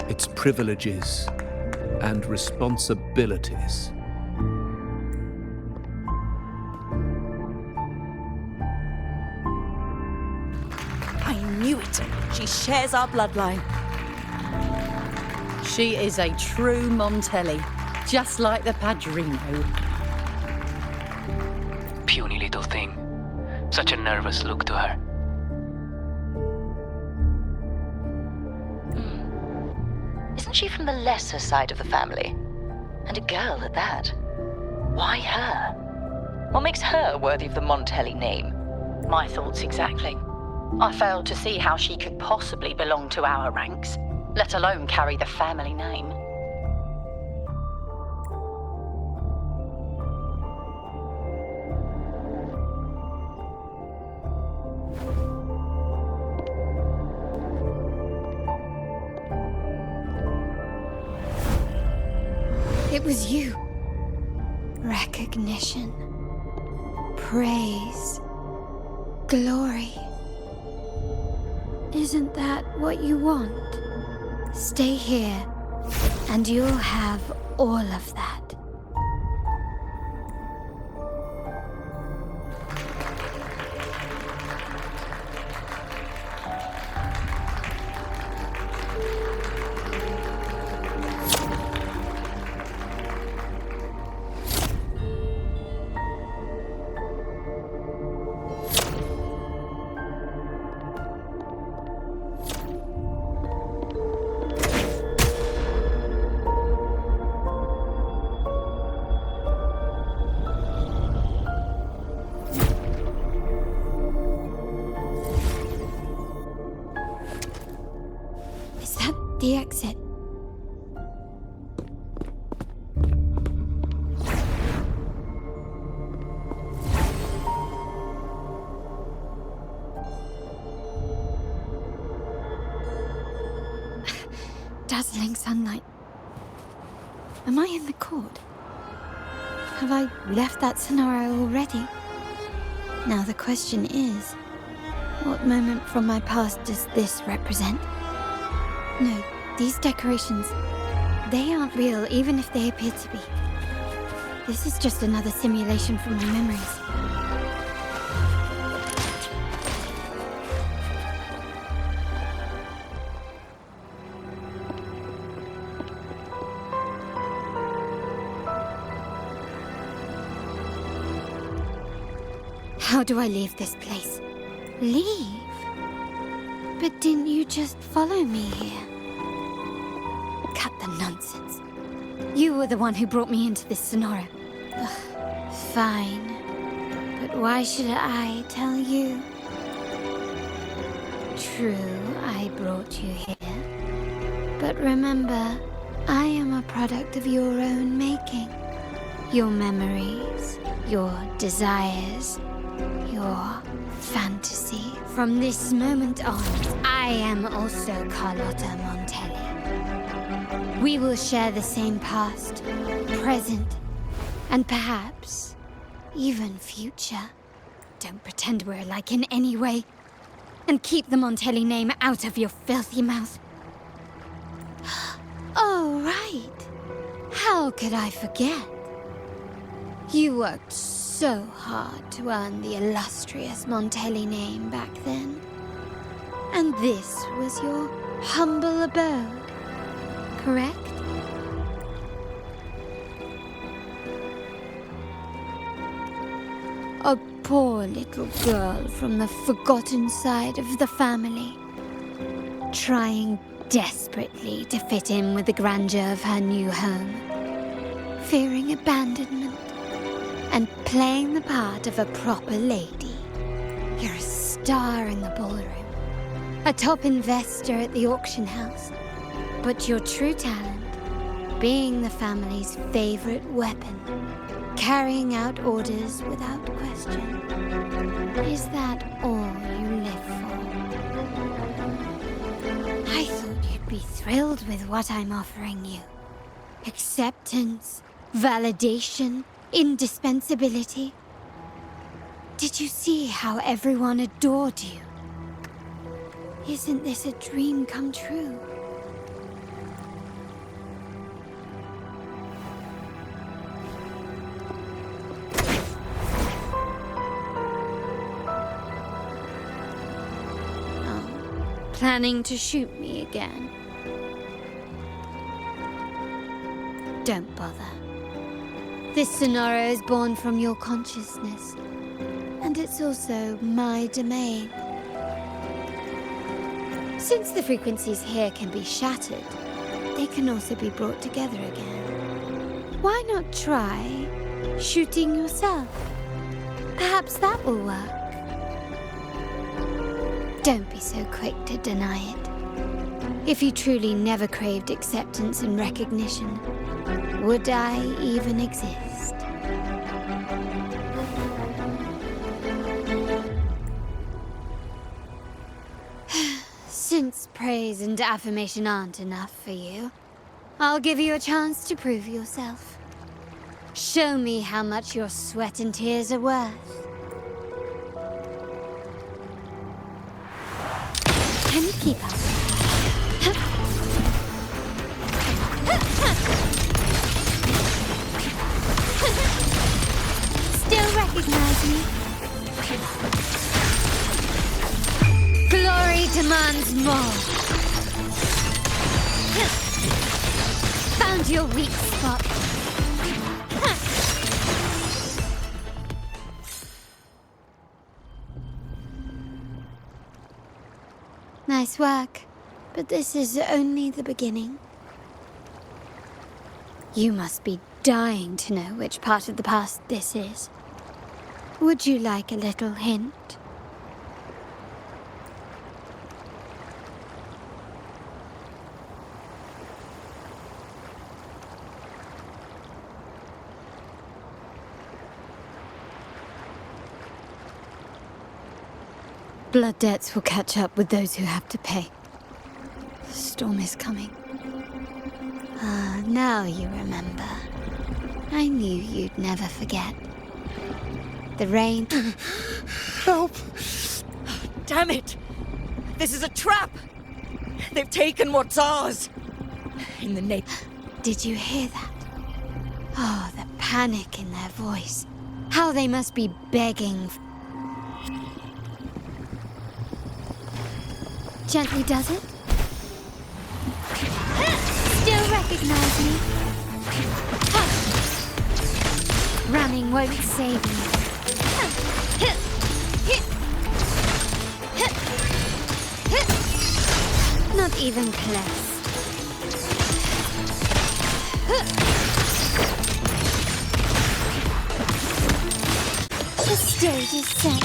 its privileges and responsibilities. I knew it. She shares our bloodline. She is a true Montelli, just like the Padrino. Puny little thing. Such a nervous look to her. Isn't she from the lesser side of the family? And a girl at that. Why her? What makes her worthy of the Montelli name? My thoughts exactly. I failed to see how she could possibly belong to our ranks, let alone carry the family name. It was you. Recognition. Praise. Glory. Isn't that what you want? Stay here, and you'll have all of that. The exit. Dazzling sunlight. Am I in the court? Have I left that scenario already? Now the question is, what moment from my past does this represent? No, these decorations, they aren't real, even if they appear to be. This is just another simulation from my memories. How do I leave this place? Leave? But didn't you just follow me here? Cut the nonsense. You were the one who brought me into this scenario. Ugh, fine. But why should I tell you? True, I brought you here. But remember, I am a product of your own making. Your memories, your desires, your fantasy. From this moment on, I am also Carllota Montelli. We will share the same past, present, and perhaps even future. Don't pretend we're alike in any way, and keep the Montelli name out of your filthy mouth. Oh, right. How could I forget? You worked so hard to earn the illustrious Montelli name back then. And this was your humble abode, correct? A poor little girl from the forgotten side of the family, trying desperately to fit in with the grandeur of her new home, fearing abandonment, and playing the part of a proper lady. You're a star in the ballroom, a top investor at the auction house, but your true talent, being the family's favorite weapon, carrying out orders without question. Is that all you live for? I thought you'd be thrilled with what I'm offering you. Acceptance, validation, indispensability. Did you see how everyone adored you? Isn't this a dream come true? Oh, planning to shoot me again? Don't bother. This scenario is born from your consciousness, and it's also my domain. Since the frequencies here can be shattered, they can also be brought together again. Why not try shooting yourself? Perhaps that will work. Don't be so quick to deny it. If you truly never craved acceptance and recognition, would I even exist? Since praise and affirmation aren't enough for you, I'll give you a chance to prove yourself. Show me how much your sweat and tears are worth. Can you keep up? Still recognize me? Glory demands more. Found your weak spot. Nice work, but this is only the beginning. You must be dying to know which part of the past this is. Would you like a little hint? Blood debts will catch up with those who have to pay. The storm is coming. Ah, now you remember. I knew you'd never forget. The rain. Help! Damn it! This is a trap! They've taken what's ours! In the name... Did you hear that? Oh, the panic in their voice. How they must be begging. Gently does it? Still recognize me? Running won't save me. Not even close. The stage is set.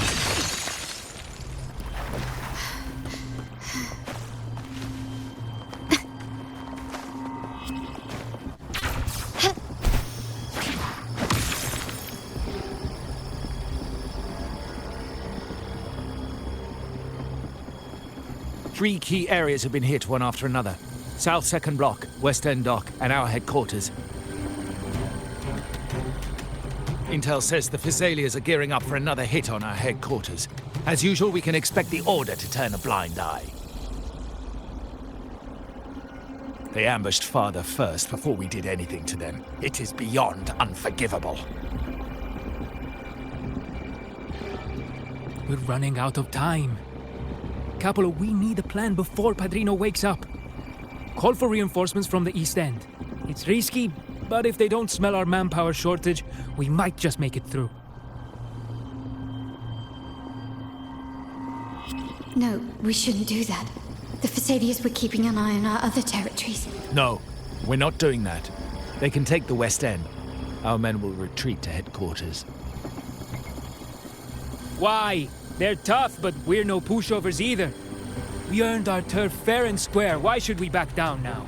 Three key areas have been hit one after another. South Second Block, West End Dock, and our headquarters. Intel says the Physalias are gearing up for another hit on our headquarters. As usual, we can expect the Order to turn a blind eye. They ambushed Father first before we did anything to them. It is beyond unforgivable. We're running out of time. Capola, we need a plan before Padrino wakes up. Call for reinforcements from the East End. It's risky, but if they don't smell our manpower shortage, we might just make it through. No, we shouldn't do that. The Physalias were keeping an eye on our other territories. No, we're not doing that. They can take the West End. Our men will retreat to headquarters. Why? They're tough, but we're no pushovers either. We earned our turf fair and square. Why should we back down now?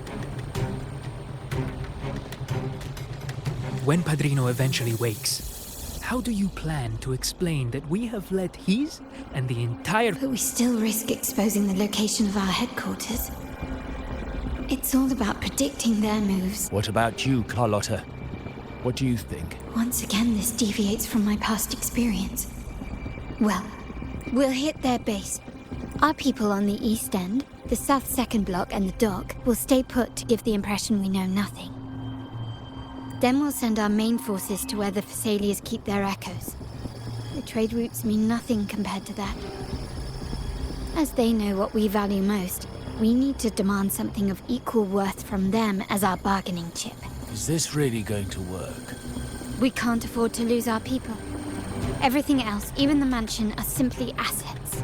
When Padrino eventually wakes, how do you plan to explain that we have let his and the entire... But we still risk exposing the location of our headquarters. It's all about predicting their moves. What about you, Carllota? What do you think? Once again, this deviates from my past experience. Well, we'll hit their base. Our people on the East End, the South Second Block and the Dock will stay put to give the impression we know nothing. Then we'll send our main forces to where the Physalias keep their echoes. The trade routes mean nothing compared to that. As they know what we value most, we need to demand something of equal worth from them as our bargaining chip. Is this really going to work? We can't afford to lose our people. Everything else, even the mansion, are simply assets.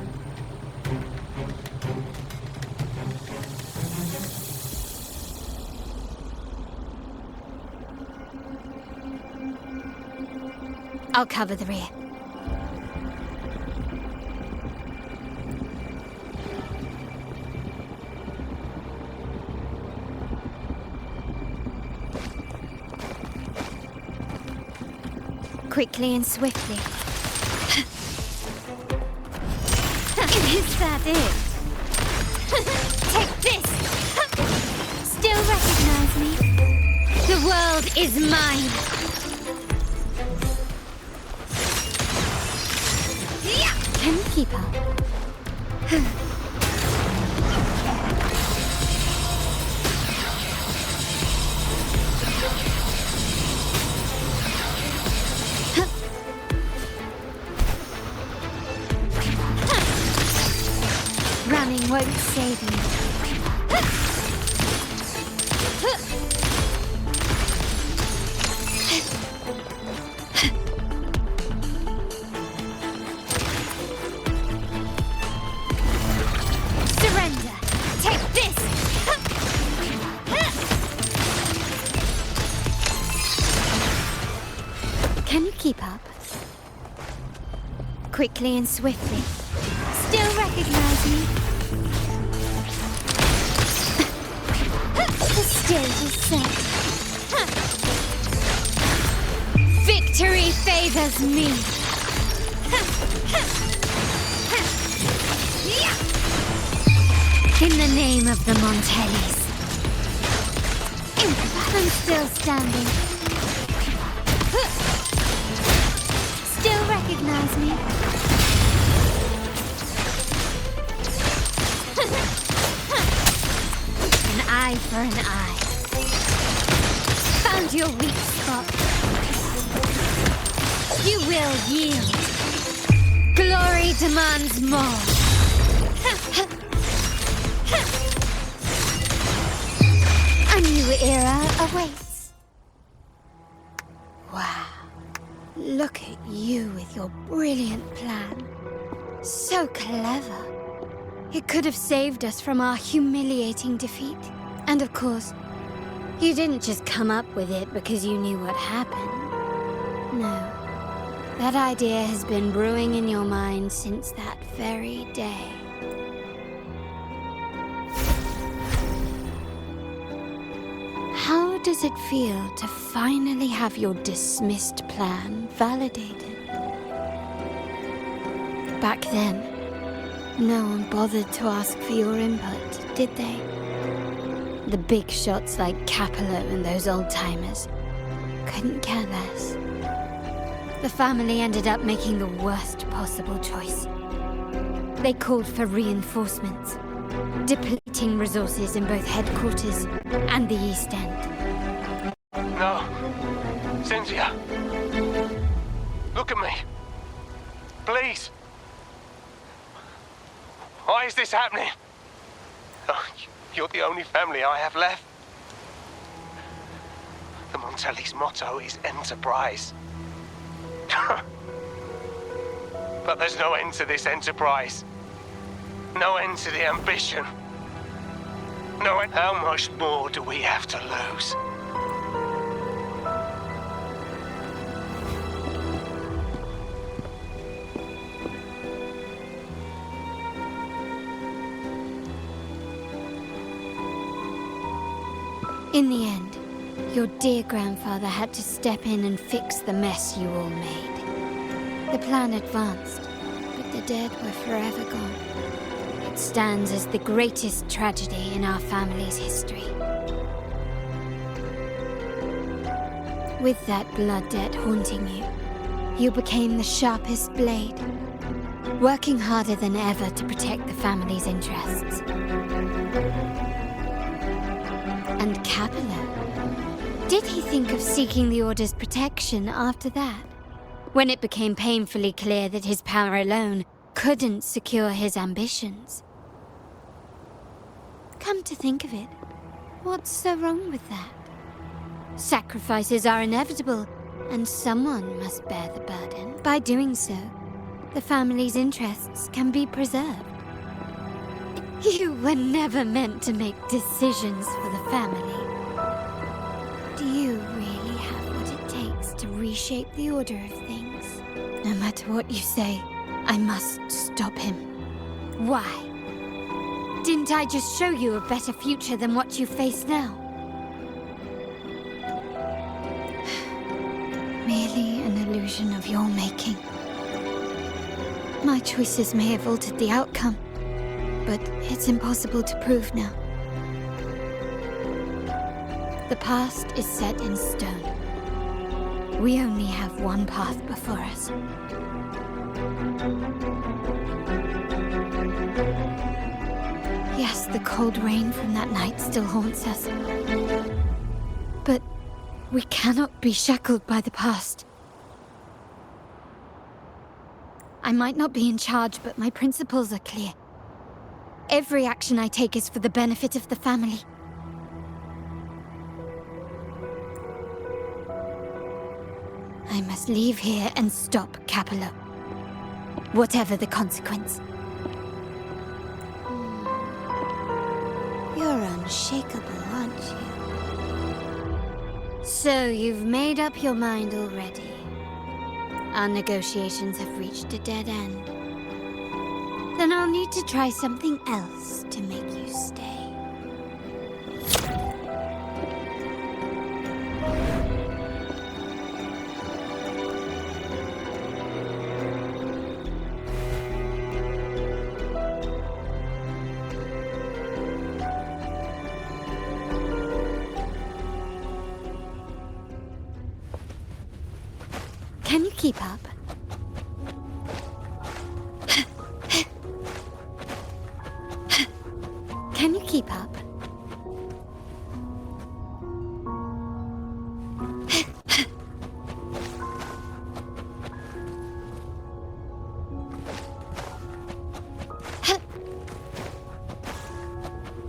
I'll cover the rear. Quickly and swiftly. Is that it? Take this! Still recognize me? The world is mine! Can you keep up? Running won't save me. Surrender! Take this! Can you keep up? Quickly and swiftly. Still recognize me? The stage is set. Victory favors me. In the name of the Montellis. I'm still standing. Still recognized. recognize me? An eye for an eye. Found your weak spot. You will yield. Glory demands more. A new era awaits. Wow. Look at you with your brilliant plan. So clever. It could have saved us from our humiliating defeat. And of course, you didn't just come up with it because you knew what happened. No. That idea has been brewing in your mind since that very day. How does it feel to finally have your dismissed plan validated? Back then, no one bothered to ask for your input, did they? The big shots like Carllota and those old-timers couldn't care less. The family ended up making the worst possible choice. They called for reinforcements, depleting resources in both headquarters and the East End. No. Cynthia. Look at me. Please. Why is this happening? Oh, you're the only family I have left. The Montelli's motto is enterprise. But there's no end to this enterprise. No end to the ambition. No end. How much more do we have to lose? In the end, your dear grandfather had to step in and fix the mess you all made. The plan advanced, but the dead were forever gone. It stands as the greatest tragedy in our family's history. With that blood debt haunting you, you became the sharpest blade, working harder than ever to protect the family's interests. And Carllota? Did he think of seeking the Order's protection after that? When it became painfully clear that his power alone couldn't secure his ambitions? Come to think of it, what's so wrong with that? Sacrifices are inevitable, and someone must bear the burden. By doing so, the family's interests can be preserved. You were never meant to make decisions for the family. Do you really have what it takes to reshape the order of things? No matter what you say, I must stop him. Why? Didn't I just show you a better future than what you face now? Merely an illusion of your making. My choices may have altered the outcome, but it's impossible to prove now. The past is set in stone. We only have one path before us. Yes, the cold rain from that night still haunts us. But we cannot be shackled by the past. I might not be in charge, but my principles are clear. Every action I take is for the benefit of the family. I must leave here and stop Carllota. Whatever the consequence. You're unshakable, aren't you? So you've made up your mind already. Our negotiations have reached a dead end. Then I'll need to try something else to make you stay. Can you keep up?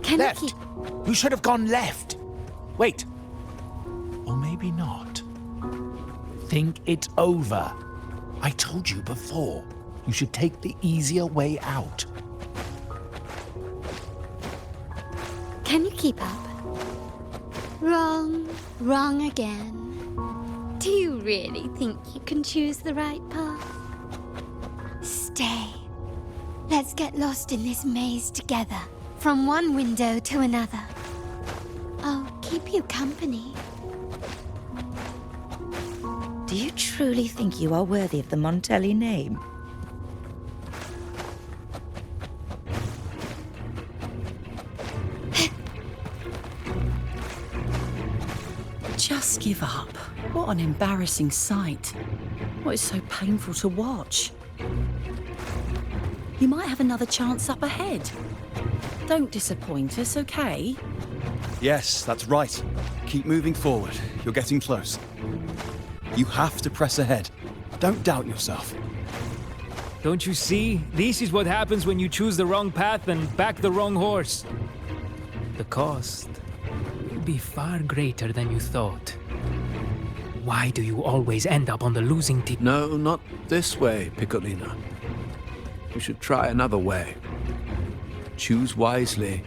Can Left! you keep... You should have gone left. Wait. Or maybe not. Think it over. I told you before. You should take the easier way out. Can you keep up? Wrong. Wrong again. Do you really think you can choose the right path? Stay. Let's get lost in this maze together. From one window to another. I'll keep you company. Do you truly think you are worthy of the Montelli name? Just give up. What an embarrassing sight. What is so painful to watch? You might have another chance up ahead. Don't disappoint us, okay? Yes, that's right. Keep moving forward. You're getting close. You have to press ahead. Don't doubt yourself. Don't you see? This is what happens when you choose the wrong path and back the wrong horse. The cost will be far greater than you thought. Why do you always end up on the losing team? No, not this way, Piccolino. You should try another way. Choose wisely.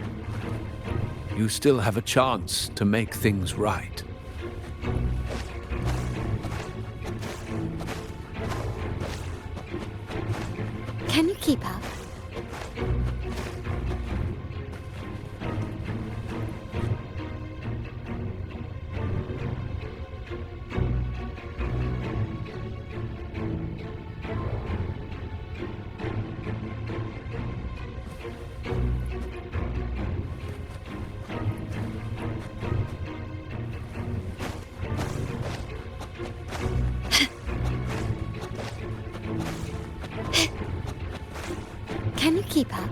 You still have a chance to make things right. Can you keep up? Can you keep up?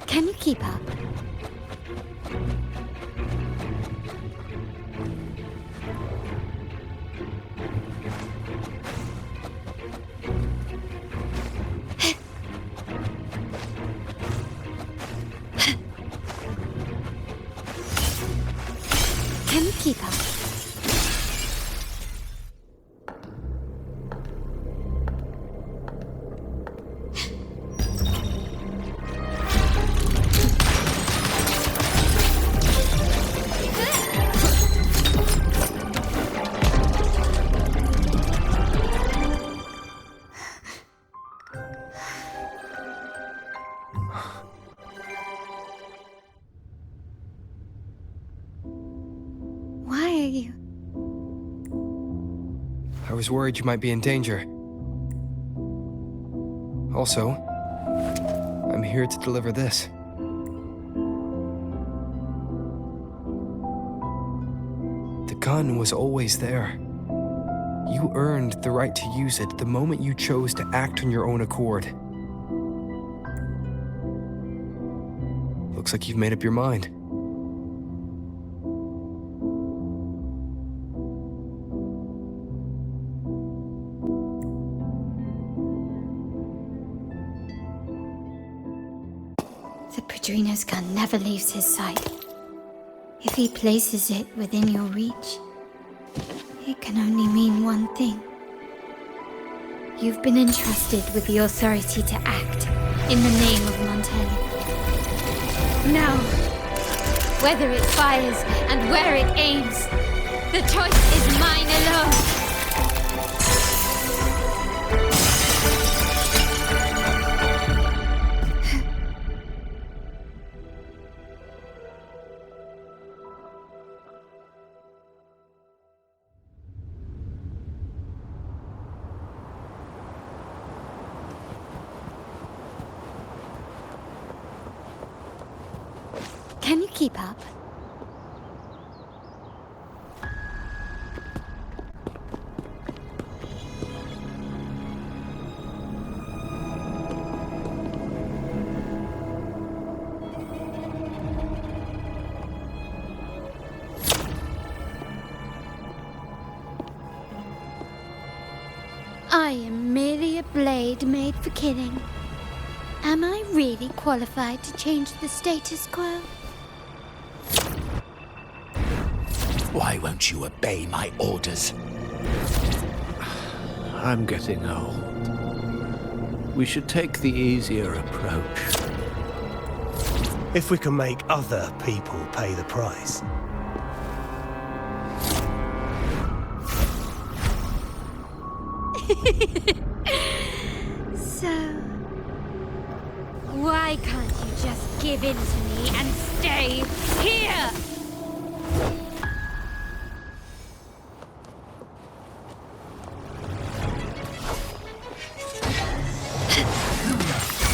Can you keep up? Can you keep up? Why are you? I was worried you might be in danger. Also, I'm here to deliver this. The gun was always there. You earned the right to use it the moment you chose to act on your own accord. Looks like you've made up your mind. The Padrino's gun never leaves his sight. If he places it within your reach, it can only mean one thing. You've been entrusted with the authority to act in the name of Montelli. Now, whether it fires and where it aims, the choice is mine alone. Can you keep up? I am merely a blade made for killing. Am I really qualified to change the status quo? Why won't you obey my orders? I'm getting old. We should take the easier approach. If we can make other people pay the price. So, why can't you just give in to me and stay here?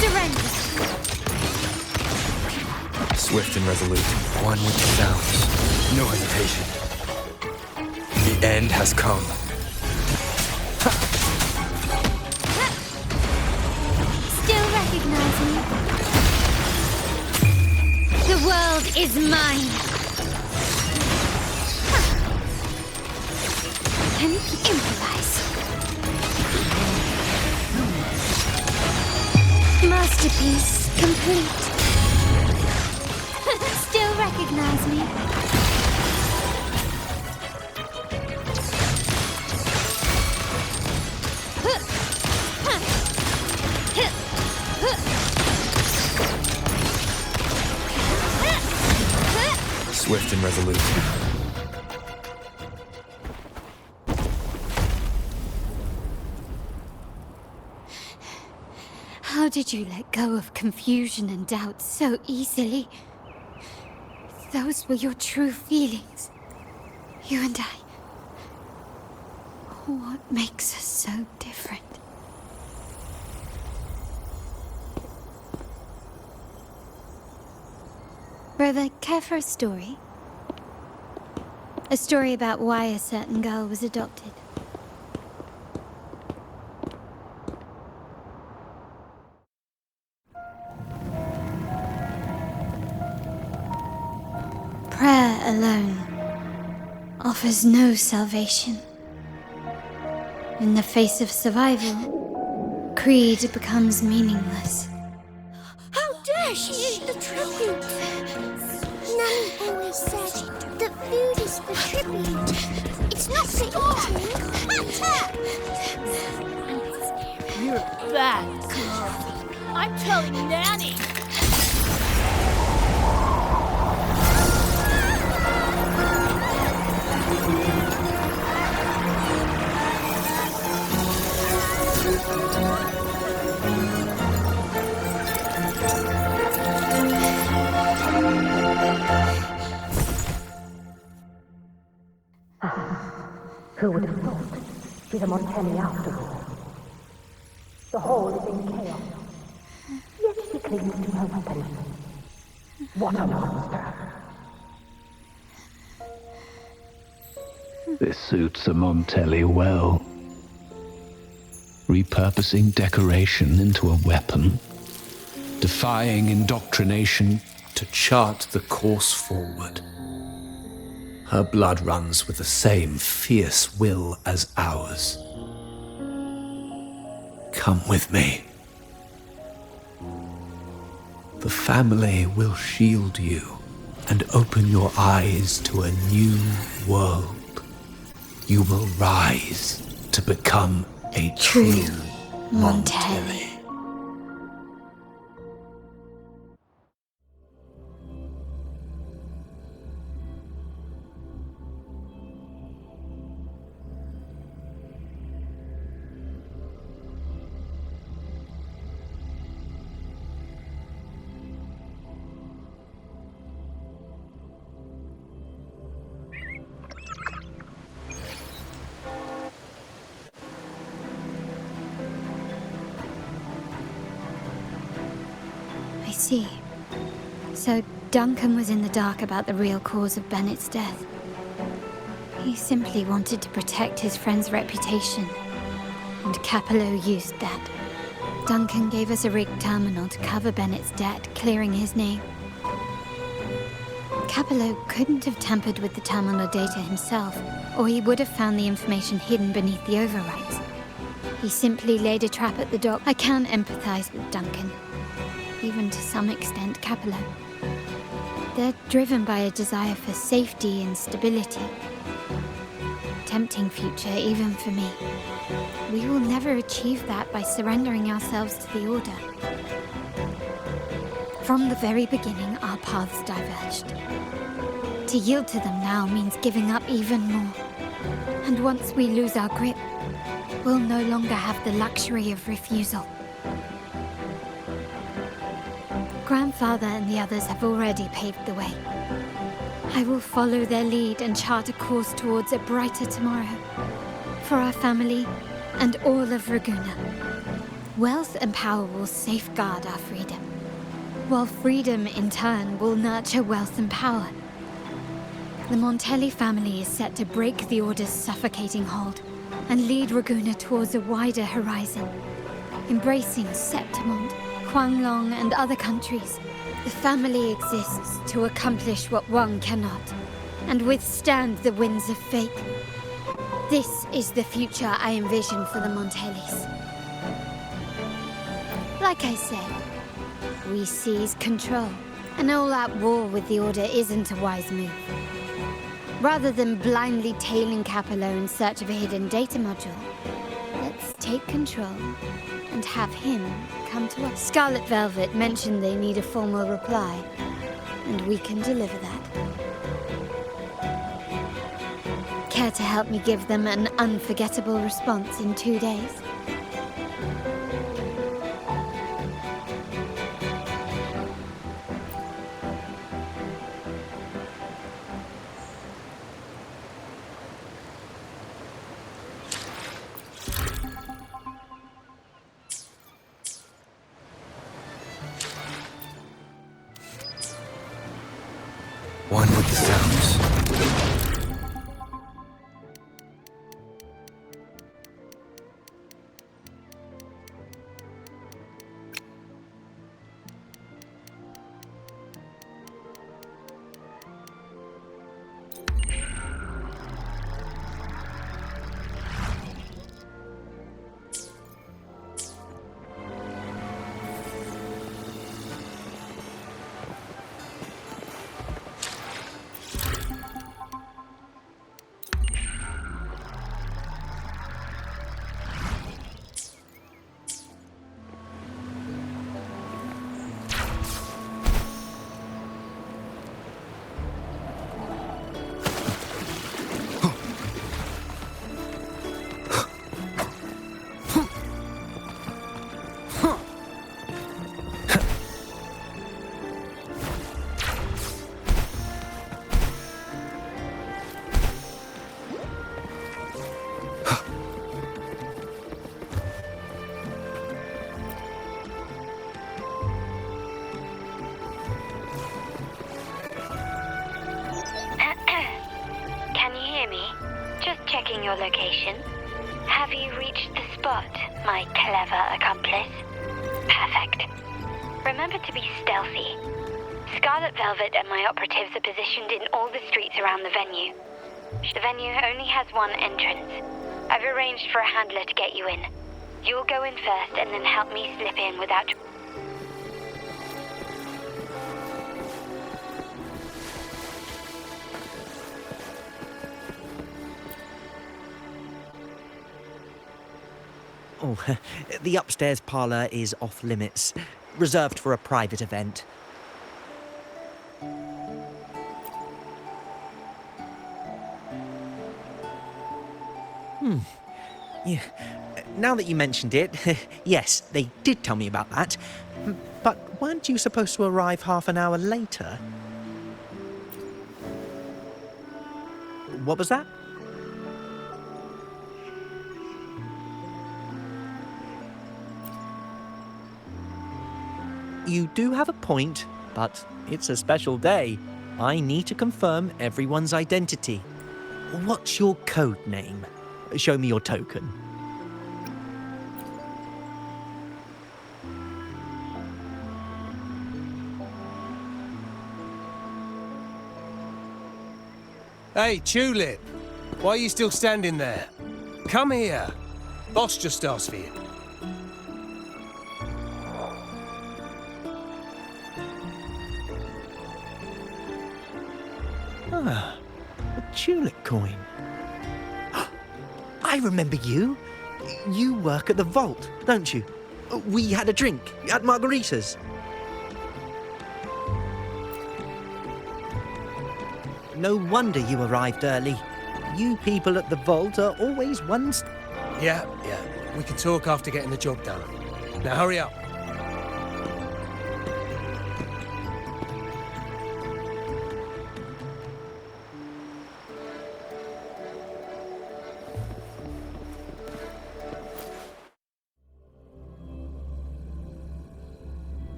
Surrender. Swift and resolute, one with the sound. No hesitation. The end has come. Still recognize me? The world is mine. Can you improvise? Masterpiece complete. Still recognize me? Swift and resolute. How did you let go of confusion and doubt so easily? Those were your true feelings. You and I. What makes us so different? Brother, care for a story? A story about why a certain girl was adopted. Prayer alone offers no salvation. In the face of survival, creed becomes meaningless. How dare she eat the tribute? Nanny always said that food is for tribute. It's not for eating. You're a bad girl. I'm telling Nanny. Who would have thought? She's a Montelli after all. The hall is in chaos. Yet she clings to her weapon. What a monster! This suits a Montelli well. Repurposing decoration into a weapon, defying indoctrination to chart the course forward. Her blood runs with the same fierce will as ours. Come with me. The family will shield you and open your eyes to a new world. You will rise to become a true Montelli. I see. So Duncan was in the dark about the real cause of Bennett's death. He simply wanted to protect his friend's reputation, and Capello used that. Duncan gave us a rigged terminal to cover Bennett's debt, clearing his name. Capello couldn't have tampered with the terminal data himself, or he would have found the information hidden beneath the overwrites. He simply laid a trap at the dock. I can empathize with Duncan. Even to some extent, Capello. They're driven by a desire for safety and stability. Tempting future, even for me. We will never achieve that by surrendering ourselves to the Order. From the very beginning, our paths diverged. To yield to them now means giving up even more. And once we lose our grip, we'll no longer have the luxury of refusal. Grandfather and the others have already paved the way. I will follow their lead and chart a course towards a brighter tomorrow. For our family and all of Raguna. Wealth and power will safeguard our freedom, while freedom in turn will nurture wealth and power. The Montelli family is set to break the Order's suffocating hold and lead Raguna towards a wider horizon, embracing Septimont, Huanglong, and other countries. The family exists to accomplish what one cannot, and withstand the winds of fate. This is the future I envision for the Montellis. Like I said, we seize control. An all-out war with the Order isn't a wise move. Rather than blindly tailing Capello in search of a hidden data module, let's take control and have him come to us. Scarlet Velvet mentioned they need a formal reply, and we can deliver that. Care to help me give them an unforgettable response in 2 days? One with the sounds. Checking your location. Have you reached the spot, my clever accomplice? Perfect. Remember to be stealthy. Scarlet Velvet and my operatives are positioned in all the streets around the venue. The venue only has one entrance. I've arranged for a handler to get you in. You'll go in first and then help me slip in without... Oh, the upstairs parlour is off limits, reserved for a private event. Yeah. Now that you mentioned it, yes, they did tell me about that. But weren't you supposed to arrive half an hour later? What was that? You do have a point, but it's a special day. I need to confirm everyone's identity. What's your code name? Show me your token. Hey, Tulip! Why are you still standing there? Come here! Boss just asked for you. Ah, a tulip coin. I remember you. You work at the vault, don't you? We had a drink at Margarita's. No wonder you arrived early. You people at the vault are always one Yeah. We can talk after getting the job done. Now hurry up.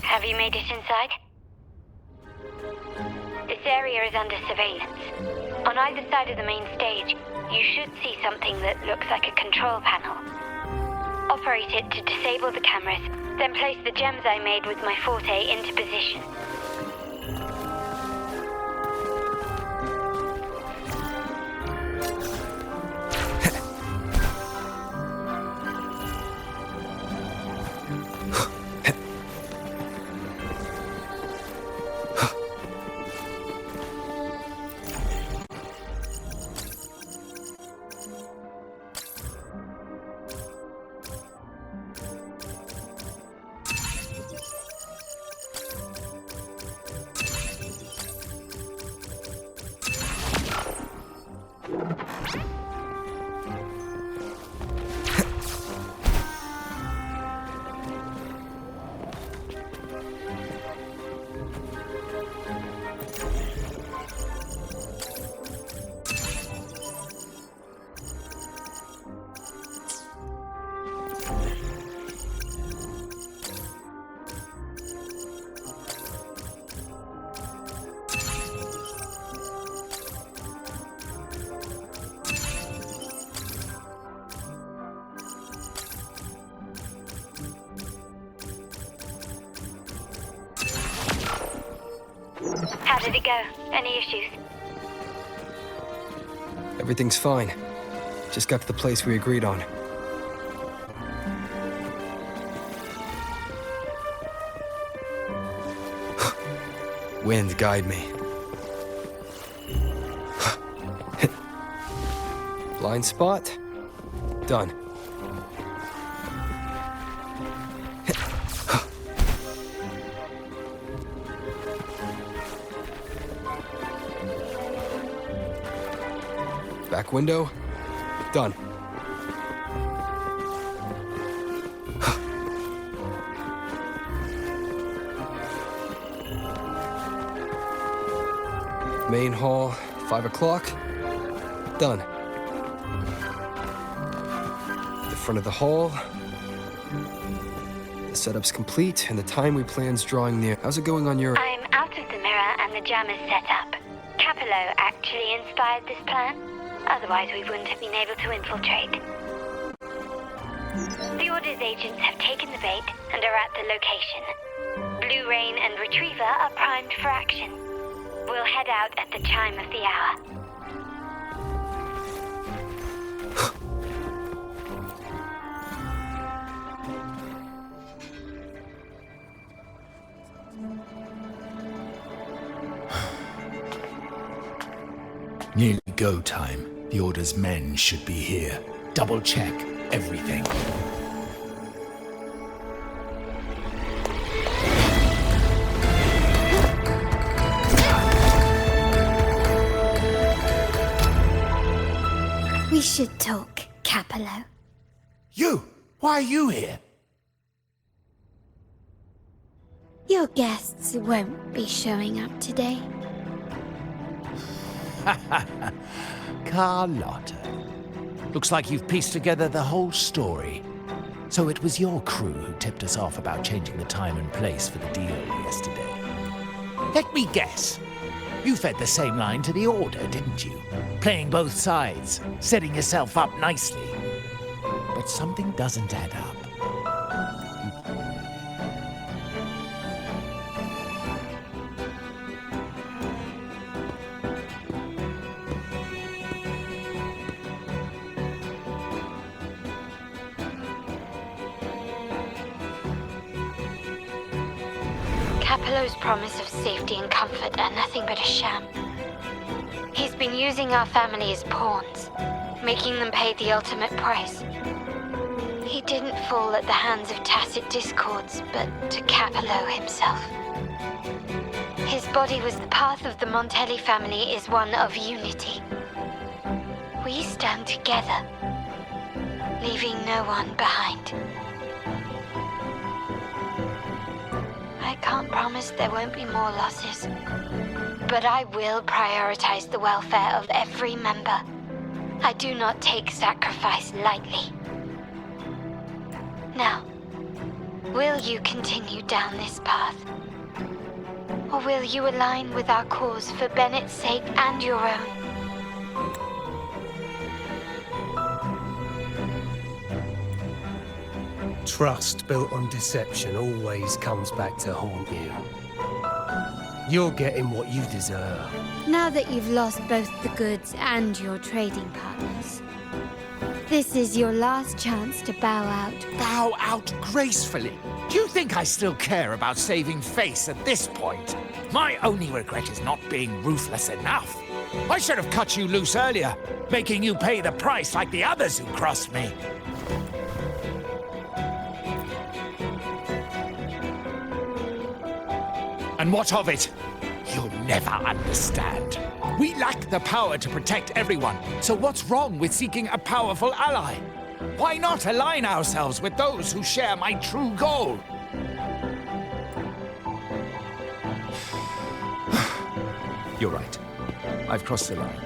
Have you made it inside? This area is under surveillance. On either side of the main stage, you should see something that looks like a control panel. Operate it to disable the cameras, then place the gems I made with my forte into position. How did it go? Any issues? Everything's fine. Just got to the place we agreed on. Wind, guide me. Blind spot? Done. Back window? Done. Main hall, 5 o'clock. Done. The front of the hall. The setup's complete, and the time we plan's drawing near. How's it going on your... I'm out of the mirror and the jam is set up. Capello actually inspired this plan. Otherwise, we wouldn't have been able to infiltrate. The Order's agents have taken the bait and are at the location. Blue Rain and Retriever are primed for action. We'll head out at the chime of the hour. Nearly go time. The Order's men should be here. Double check everything. We should talk, Capello. You! Why are you here? Your guests won't be showing up today. Carllota. Looks like you've pieced together the whole story. So it was your crew who tipped us off about changing the time and place for the deal yesterday. Let me guess. You fed the same line to the Order, didn't you? Playing both sides, setting yourself up nicely. But something doesn't add up. Capello's promise of safety and comfort are nothing but a sham. He's been using our family as pawns, making them pay the ultimate price. He didn't fall at the hands of tacit discords, but to Capello himself. His body was the path of the Montelli family is one of unity. We stand together, leaving no one behind. I can't promise there won't be more losses, but I will prioritize the welfare of every member. I do not take sacrifice lightly. Now, will you continue down this path? Or will you align with our cause for Bennett's sake and your own? Trust built on deception always comes back to haunt you. You're getting what you deserve. Now that you've lost both the goods and your trading partners, this is your last chance to bow out. Bow out gracefully? Do you think I still care about saving face at this point? My only regret is not being ruthless enough. I should have cut you loose earlier, making you pay the price like the others who crossed me. And what of it? You'll never understand. We lack the power to protect everyone, so what's wrong with seeking a powerful ally? Why not align ourselves with those who share my true goal? You're right. I've crossed the line.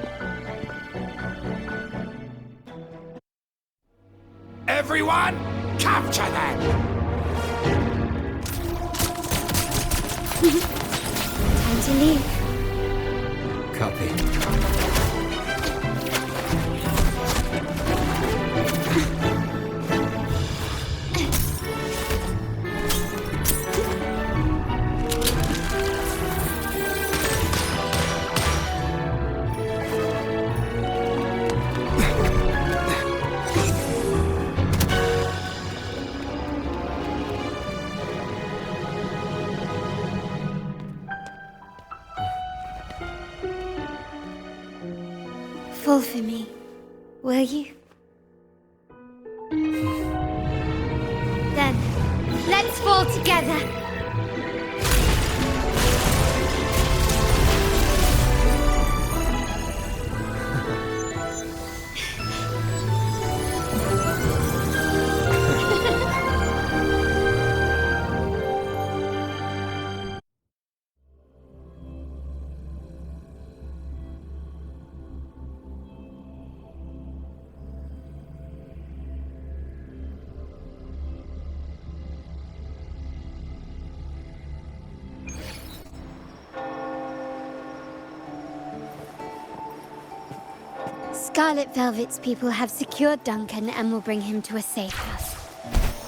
Everyone, capture them! Time to leave. Copy. Fall for me, will you? Then, let's fall together. Scarlet Velvet's people have secured Duncan and will bring him to a safe house.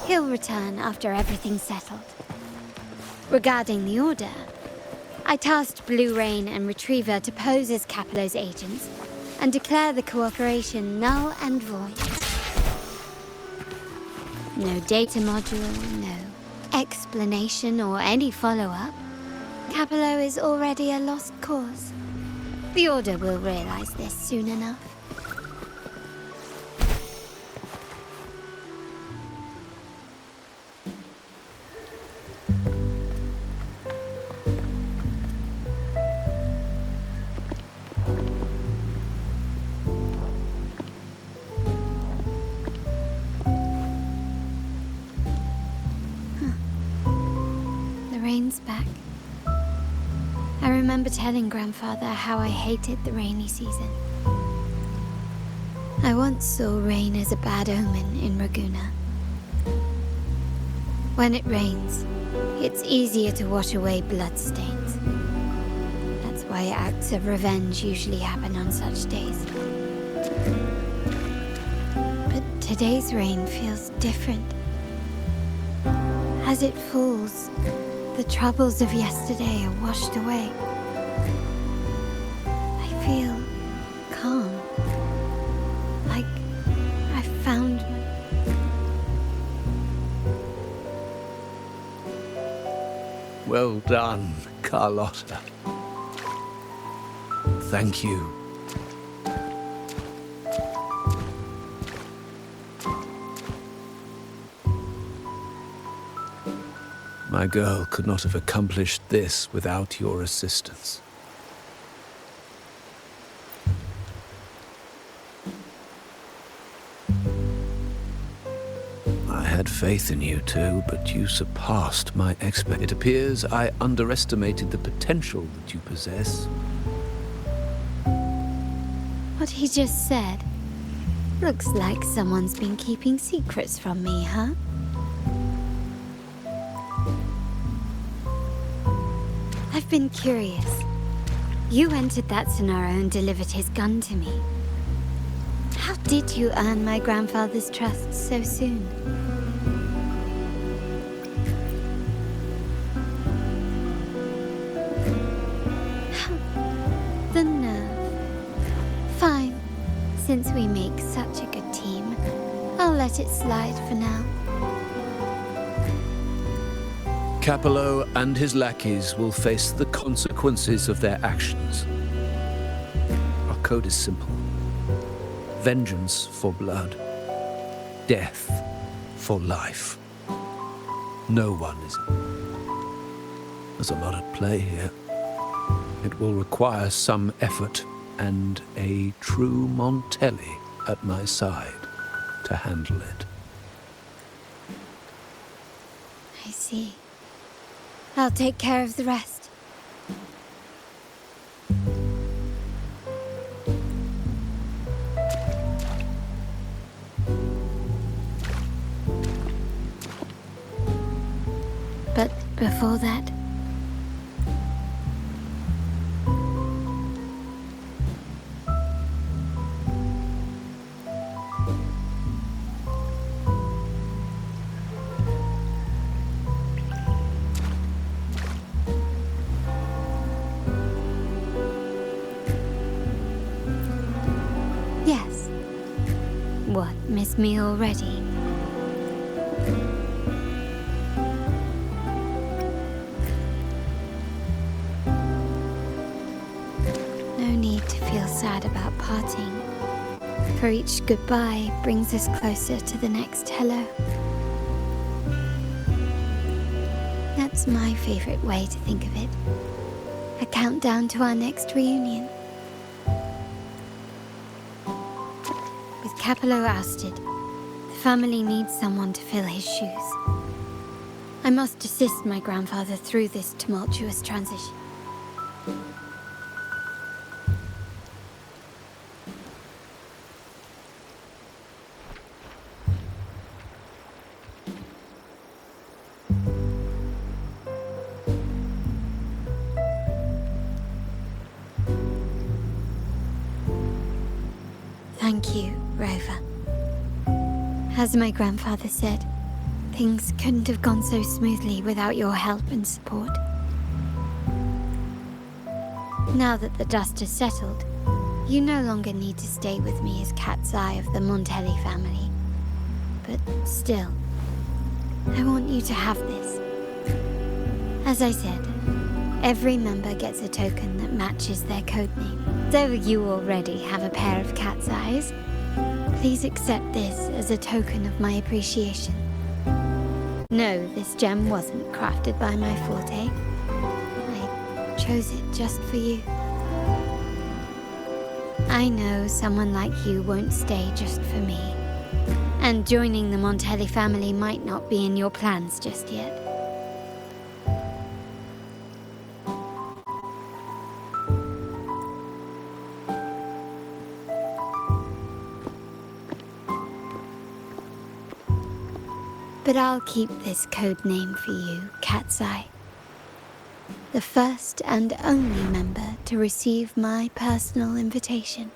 He'll return after everything's settled. Regarding the Order, I tasked Blue Rain and Retriever to pose as Capello's agents and declare the cooperation null and void. No data module, no explanation or any follow-up. Capello is already a lost cause. The Order will realize this soon enough. Back. I remember telling Grandfather how I hated the rainy season. I once saw rain as a bad omen in Raguna. When it rains, it's easier to wash away bloodstains. That's why acts of revenge usually happen on such days. But today's rain feels different. As it falls, the troubles of yesterday are washed away. I feel calm. Like I found... Well done, Carllota. Thank you. My girl could not have accomplished this without your assistance. I had faith in you too, but you surpassed my expectations. It appears I underestimated the potential that you possess. What he just said. Looks like someone's been keeping secrets from me, huh? I've been curious. You entered that Sonaro and delivered his gun to me. How did you earn my grandfather's trust so soon? The nerve. Fine. Since we make such a good team, I'll let it slide for now. Capello and his lackeys will face the consequences of their actions. Our code is simple. Vengeance for blood. Death for life. No one is... There's a lot at play here. It will require some effort and a true Montelli at my side to handle it. I see. I'll take care of the rest. But before that... Yes. What, miss me already? No need to feel sad about parting, for each goodbye brings us closer to the next hello. That's my favorite way to think of it. A countdown to our next reunion. With Capello ousted, the family needs someone to fill his shoes. I must assist my grandfather through this tumultuous transition. Thank you, Rover. As my grandfather said, things couldn't have gone so smoothly without your help and support. Now that the dust has settled, you no longer need to stay with me as cat's eye of the Montelli family. But still, I want you to have this. As I said, every member gets a token that matches their codename. Though you already have a pair of cat's eyes, please accept this as a token of my appreciation. No, this gem wasn't crafted by my forte. I chose it just for you. I know someone like you won't stay just for me, and joining the Montelli family might not be in your plans just yet. But I'll keep this code name for you, Cat's Eye. The first and only member to receive my personal invitation.